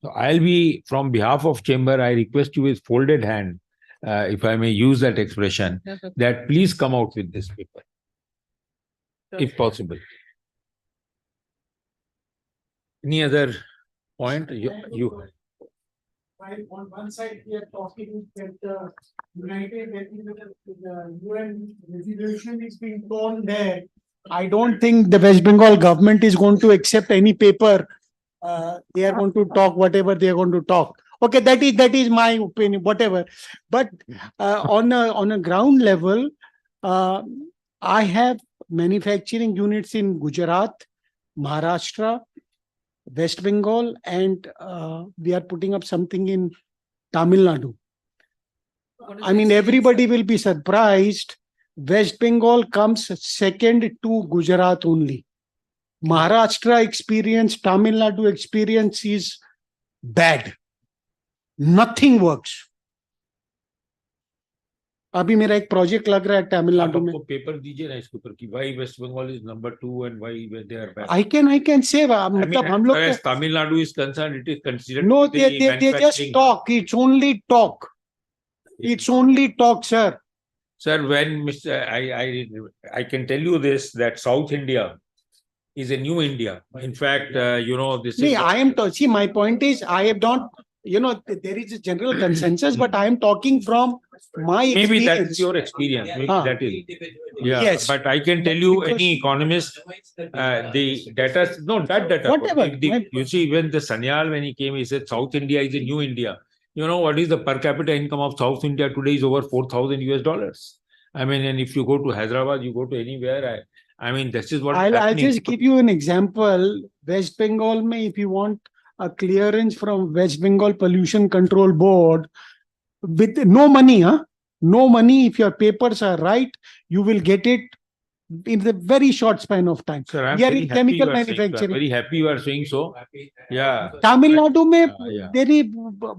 So I'll be, from behalf of Chamber, I request you with folded hand, if I may use that expression, that please come out with this paper, if possible. Any other point? You. On one side, we are talking that the UN resolution is being torn there. I don't think the West Bengal government is going to accept any paper. They are going to talk whatever they are going to talk. Okay, that is my opinion, whatever. But on a ground level, uh, I have manufacturing units in Gujarat, Maharashtra, West Bengal, and we are putting up something in Tamil Nadu. I mean, everybody will be surprised. West Bengal comes second to Gujarat only. Maharashtra experience, Tamil Nadu experience is bad. Nothing works. अभी मेरा एक project लग रहा है तमिलनाडु में. Paper दीजिए ना इसके ऊपर कि why West Bengal is number 2 and why they are bad. I can say मतलब हम लोग as Tamil Nadu is concerned, it is considered. No, they just talk. It's only talk. It's only talk, sir. Sir, when I can tell you this, that South India is a new India. In fact, this is. I am see, my point is, I have not, there is a general consensus, but I am talking from my experience. Maybe that's your experience. Maybe that is. Yeah. Yes. But I can tell you, any economist, the data, no, that data. Whatever. You see, when the Sanyal, when he came, he said South India is a new India. You know what is the per capita income of South India today is over 4,000 US dollars. I mean, and if you go to Hyderabad, you go to anywhere. I mean, this is what I'll just give you an example. West Bengal, if you want a clearance from West Bengal Pollution Control Board, with no money, no money, if your papers are right, you will get it in the very short span of time. Sir, I'm we are very in happy chemical you are saying so. I'm manufacturing. very happy you are saying so. Yeah. Tamil Nadu में Yeah. तेरी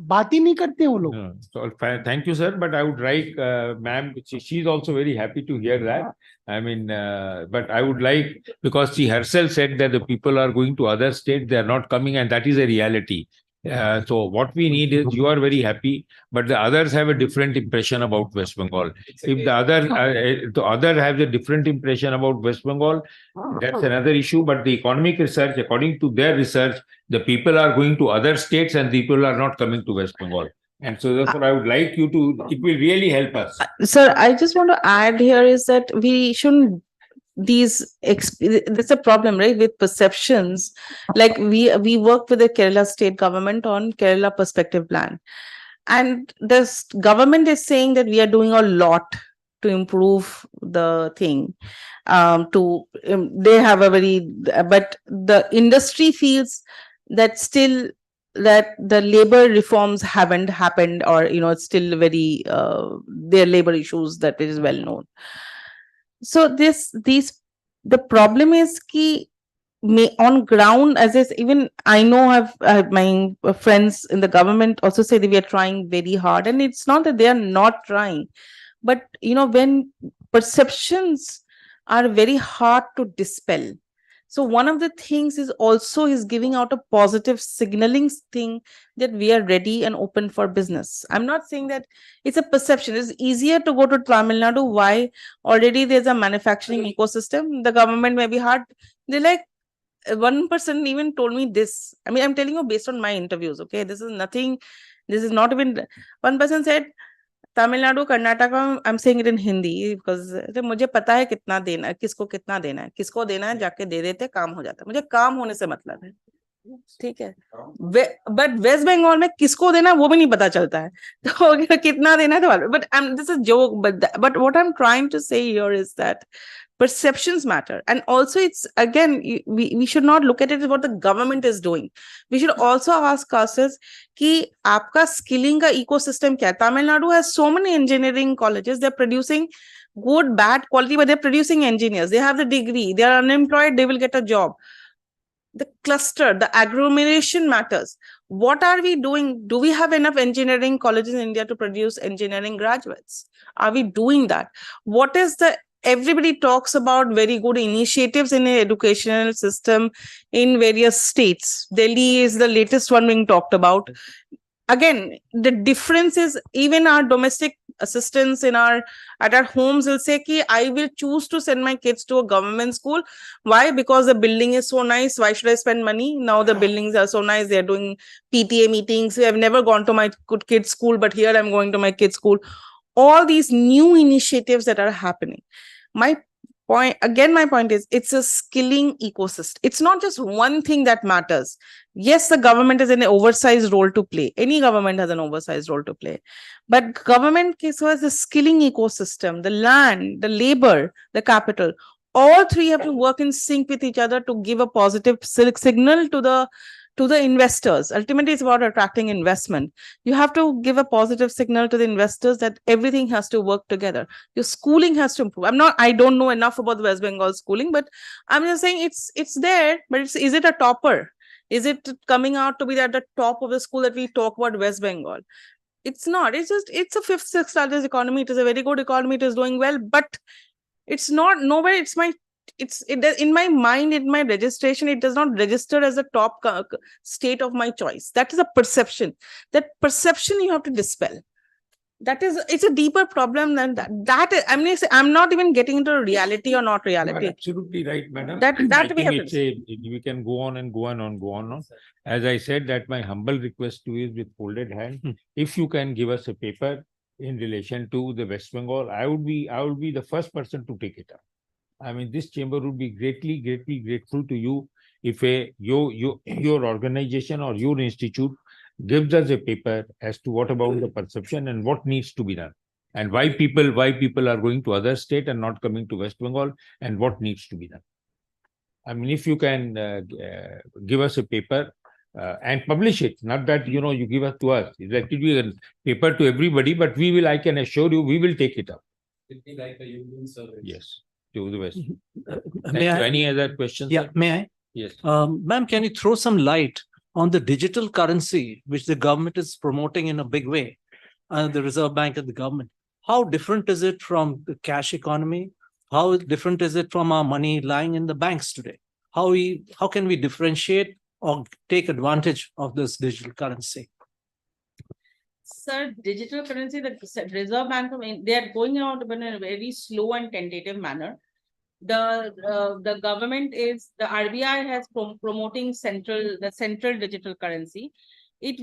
बात ही नहीं करते वो लोग. So, thank you, sir. But I would like, ma'am, she's also very happy to hear that. I mean, but I would like, because she herself said that the people are going to other states, they are not coming, and that is a reality. So what we need is, you are very happy, but the others have a different impression about West Bengal. If the other has a different impression about West Bengal, that's another issue. But the economic research, according to their research, the people are going to other states and people are not coming to West Bengal. And so therefore, I would like you to, it will really help us. Sir, I just want to add here is that we shouldn't that's a problem, right, with perceptions. Like we work with the Kerala state government on Kerala perspective plan, and the government is saying that we are doing a lot to improve the thing. They have a but the industry feels that still that the labor reforms haven't happened, or it's still very their labor issues that is well known. So the problem is ki on ground, even I know I've my friends in the government also say that we are trying very hard, and it's not that they are not trying, but when perceptions are very hard to dispel. So one of the things is also giving out a positive signaling thing that we are ready and open for business. I'm not saying that it's a perception. It's easier to go to Tamil Nadu. Why? Already there's a manufacturing ecosystem. The government may be hard. They're like, one person even told me this. I mean, I'm telling you based on my interviews. Okay, this is nothing. This is not even. One person said, Tamil Nadu, Karnataka, I'm saying it in Hindi because मुझे पता है कितना देना है, किसको कितना देना है, किसको देना है, जाके दे देते, काम हो जाता है. मुझे काम होने से मतलब है. ठीक है. But West Bengal में किसको देना वो भी नहीं पता चलता है. तो कितना देना है तो but this is a joke. But what I'm trying to say here is that perceptions matter, and also it's again we should not look at it as what the government is doing. We should also ask ourselves कि आपका skilling का ecosystem क्या है. Tamil Nadu has so many engineering colleges. They're producing good, bad quality, but they're producing engineers. They have the degree. They are unemployed. They will get a job. The cluster, the agglomeration matters. What are we doing? Do we have enough engineering colleges in India to produce engineering graduates? Are we doing that? What is everybody talks about very good initiatives in the educational system in various states. Delhi is the latest one being talked about. Again, the difference is even our domestic assistants at our homes will say ki I will choose to send my kids to a government school. Why? Because the building is so nice. Why should I spend money? Now the buildings are so nice. They're doing PTA meetings. I've never gone to my kids' school, but here I'm going to my kids' school. All these new initiatives that are happening. My my point is it's a skilling ecosystem. It's not just one thing that matters. Yes, the government is an oversized role to play. Any government has an oversized role to play. But government has the skilling ecosystem, the land, the labor, the capital. All three have to work in sync with each other to give a positive signal to the investors. Ultimately, it's about attracting investment. You have to give a positive signal to the investors that everything has to work together. Your schooling has to improve. I don't know enough about the West Bengal schooling, but I'm just saying it's there, but is it a topper? Is it coming out to be at the top of the school that we talk about West Bengal? It's not. It's a fifth, sixth largest economy. It is a very good economy. It is doing well, but it's not nowhere. In my mind, in my registration, it does not register as the top state of my choice. That is a perception. That perception you have to dispel. It's a deeper problem than that. I'm not even getting into reality or not You are reality. absolutely right, madam. That I we have think to. we can go on and go on and go on. As I said, that my humble request to you is with folded hand. If you can give us a paper in relation to the West Bengal, I would be the first person to take it up. I mean, this chamber would be greatly grateful to you if your organization or your institute gives us a paper as to what about the perception and what needs to be done, and why people are going to other state and not coming to West Bengal, and what needs to be done. I mean, if you can give us a paper and publish it, not that you give it to us. It will be a paper to everybody, but I can assure you, we will take it up. It'll be like a union service. Yes, to the West. Thank May you. I? Any other questions? Yeah, sir? may I? Yes. Ma'am, can you throw some light on the digital currency which the government is promoting in a big way, the Reserve Bank and the government? How different is it from the cash economy? How different is it from our money lying in the banks today? How can we differentiate or take advantage of this digital currency? Sir, digital currency, the Reserve Bank of India, they are going out in a very slow and tentative manner. The government the RBI has promoting the central digital currency. It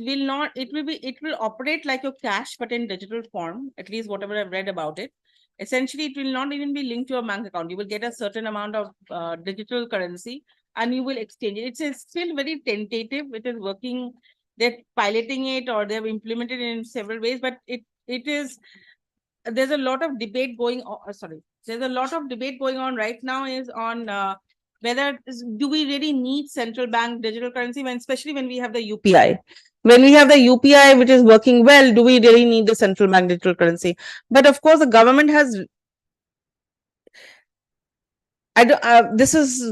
will operate like your cash, but in digital form, at least whatever I've read about it. Essentially, it will not even be linked to your bank account. You will get a certain amount of digital currency and you will exchange it. It's still very tentative. It is working. They're piloting it or they've implemented it in several ways, but there's a lot of debate going on. There's a lot of debate going on right now is on whether do we really need central bank digital currency, especially when we have the UPI. When we have the UPI, which is working well, do we really need the central bank digital currency? But of course, the government has. This is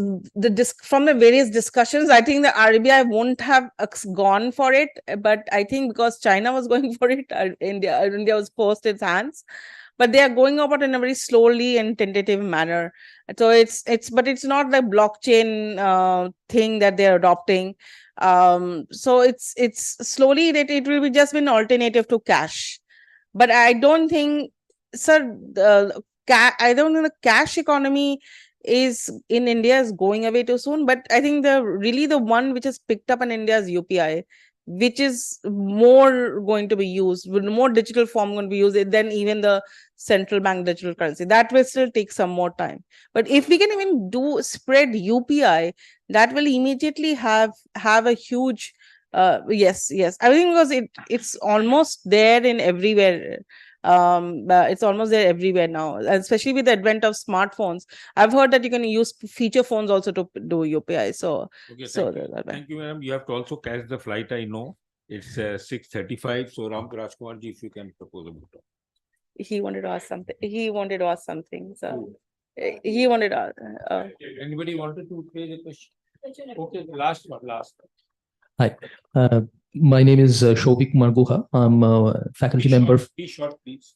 from the various discussions. I think the RBI won't have gone for it, but I think because China was going for it, India was forced its hands. But they are going about in a very slowly and tentative manner. So it's not the blockchain thing that they're adopting. So it's slowly that it will be just an alternative to cash. But I don't think, sir, I don't think the cash economy in India is going away too soon. But I think the one which is picked up in India is UPI, which is more going to be used, with more digital form going to be used than even the central bank digital currency. That will still take some more time. But if we can even spread UPI, that will immediately have a huge yes. I think because it's almost there in everywhere. It's almost there everywhere now, especially with the advent of smartphones. I've heard that you can use feature phones also to do UPI. So, Okay, thank you, madam. You have to also catch the flight. I know it's 6:35. So, Ram Rajkumar ji, if you can propose a vote. he wanted to ask something. So, he wanted to. Anybody wanted to raise a question? Okay, last one. Hi, my name is Shobik Marguha. I'm a faculty member. Be short, please.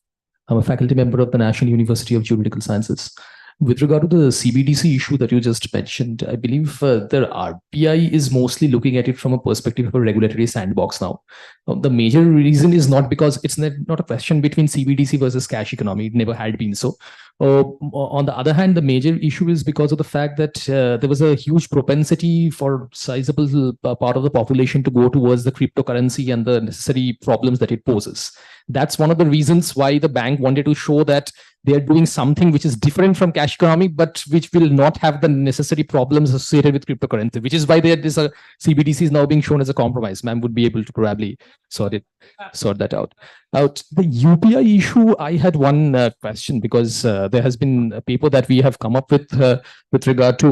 I'm a faculty member of the National University of Geomedical Sciences. With regard to the CBDC issue that you just mentioned, I believe the RBI is mostly looking at it from a perspective of a regulatory sandbox now. The major reason is not because it's not a question between CBDC versus cash economy. It never had been so. On the other hand, the major issue is because of the fact that there was a huge propensity for sizable part of the population to go towards the cryptocurrency and the necessary problems that it poses. That's one of the reasons why the bank wanted to show that they are doing something which is different from cash economy, but which will not have the necessary problems associated with cryptocurrency, which is why there is a CBDC is now being shown as a compromise. Ma'am would be able to probably sort that out. The UPI issue, I had one question, because there has been a paper that we have come up with regard to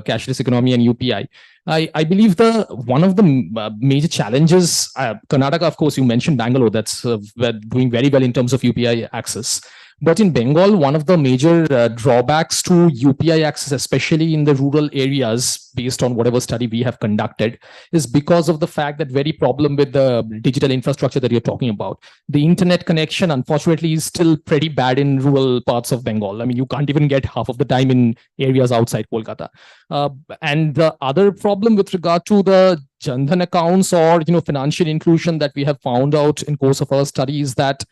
cashless economy and UPI. I believe one of the major challenges, Karnataka, of course, you mentioned Bangalore, that's doing very well in terms of UPI access. But in Bengal, one of the major drawbacks to UPI access, especially in the rural areas, based on whatever study we have conducted, is because of the fact that very problem with the digital infrastructure that you're talking about. The internet connection, unfortunately, is still pretty bad in rural parts of Bengal. I mean, you can't even get half of the time in areas outside Kolkata. And the other problem with regard to the Jan-Dhan accounts or financial inclusion that we have found out in course of our study is that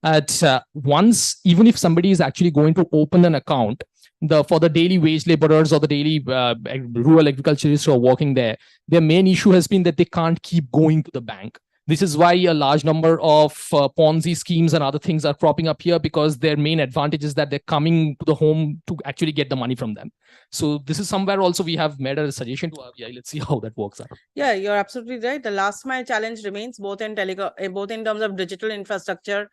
at once, even if somebody is actually going to open an account for the daily wage laborers or the daily rural agriculturists who are working there, their main issue has been that they can't keep going to the bank. This is why a large number of Ponzi schemes and other things are cropping up here, because their main advantage is that they're coming to the home to actually get the money from them. So this is somewhere also we have made a suggestion to RBI. Let's see how that works out. Yeah, you're absolutely right. The last mile challenge remains both in both in terms of digital infrastructure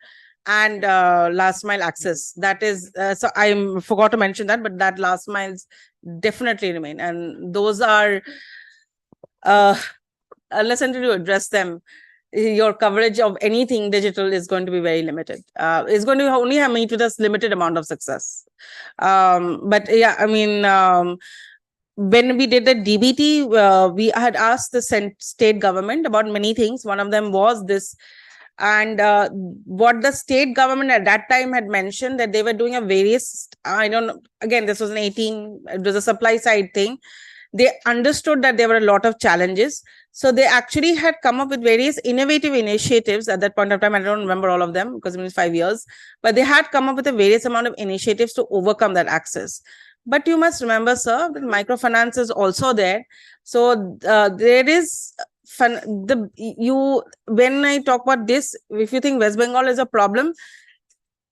and last mile access. That is, so I forgot to mention that, but that last miles definitely remain, and those are, unless until you address them, your coverage of anything digital is going to be very limited. It's going to only meet with a limited amount of success. But yeah, I mean, when we did the DBT, we had asked the state government about many things. One of them was this. And what the state government at that time had mentioned, that they were doing a various, I don't know, again, this was it was a supply side thing. They understood that there were a lot of challenges. So they actually had come up with various innovative initiatives at that point of time. I don't remember all of them because it was 5 years, but they had come up with a various amount of initiatives to overcome that access. But you must remember, sir, that microfinance is also there. So there is when I talk about this, if you think West Bengal is a problem,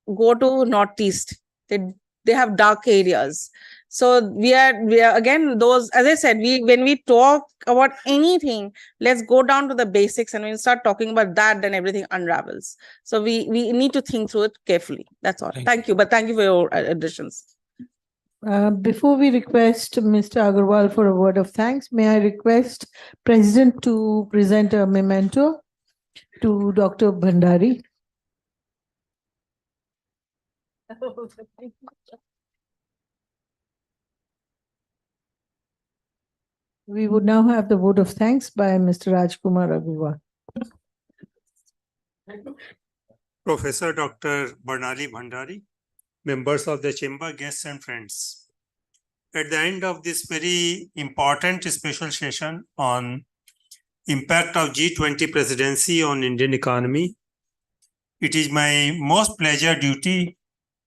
go to Northeast. They have dark areas. So we are again, those, as I said, when we talk about anything, let's go down to the basics, and when we start talking about that, then everything unravels. So we need to think through it carefully. That's all. Thank you. But thank you for your additions. Before we request Mr. Agarwal for a word of thanks, may I request President to present a memento to Dr. Bhandari. We would now have the vote of thanks by Mr. Rajkumar Agarwal. Professor Dr. Barnali Bhandari, members of the chamber, guests and friends. At the end of this very important special session on impact of G20 presidency on Indian economy, it is my most pleasure duty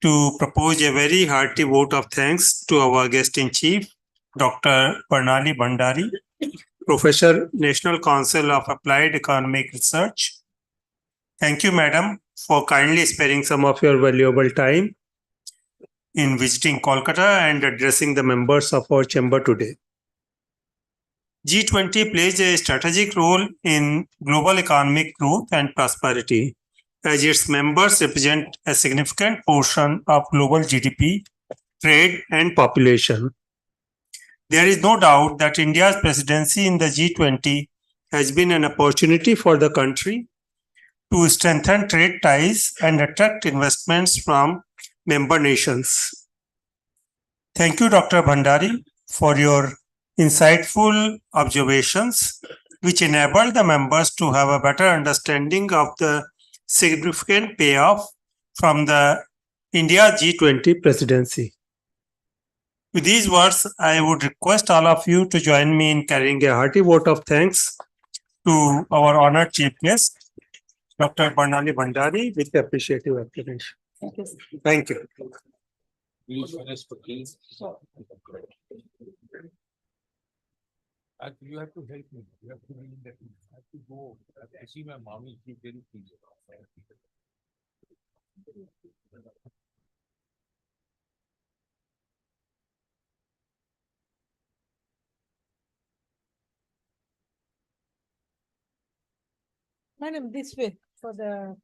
to propose a very hearty vote of thanks to our guest in chief, Dr. Barnali Bhandari, Professor, National Council of Applied Economic Research. Thank you, madam, for kindly sparing some of your valuable time in visiting Kolkata and addressing the members of our chamber today. G20 plays a strategic role in global economic growth and prosperity, as its members represent a significant portion of global GDP, trade, and population. There is no doubt that India's presidency in the G20 has been an opportunity for the country to strengthen trade ties and attract investments from member nations. Thank you, Dr. Bhandari, for your insightful observations, which enable the members to have a better understanding of the significant payoff from the India G20 presidency. With these words, I would request all of you to join me in carrying a hearty vote of thanks to our honored chief guest, Dr. Barnali Bhandari, with the appreciative acclamation. Thank you. You have to help me. You have to I have to go. I have to see my mommy. She's very pleased. Madam, this way for the.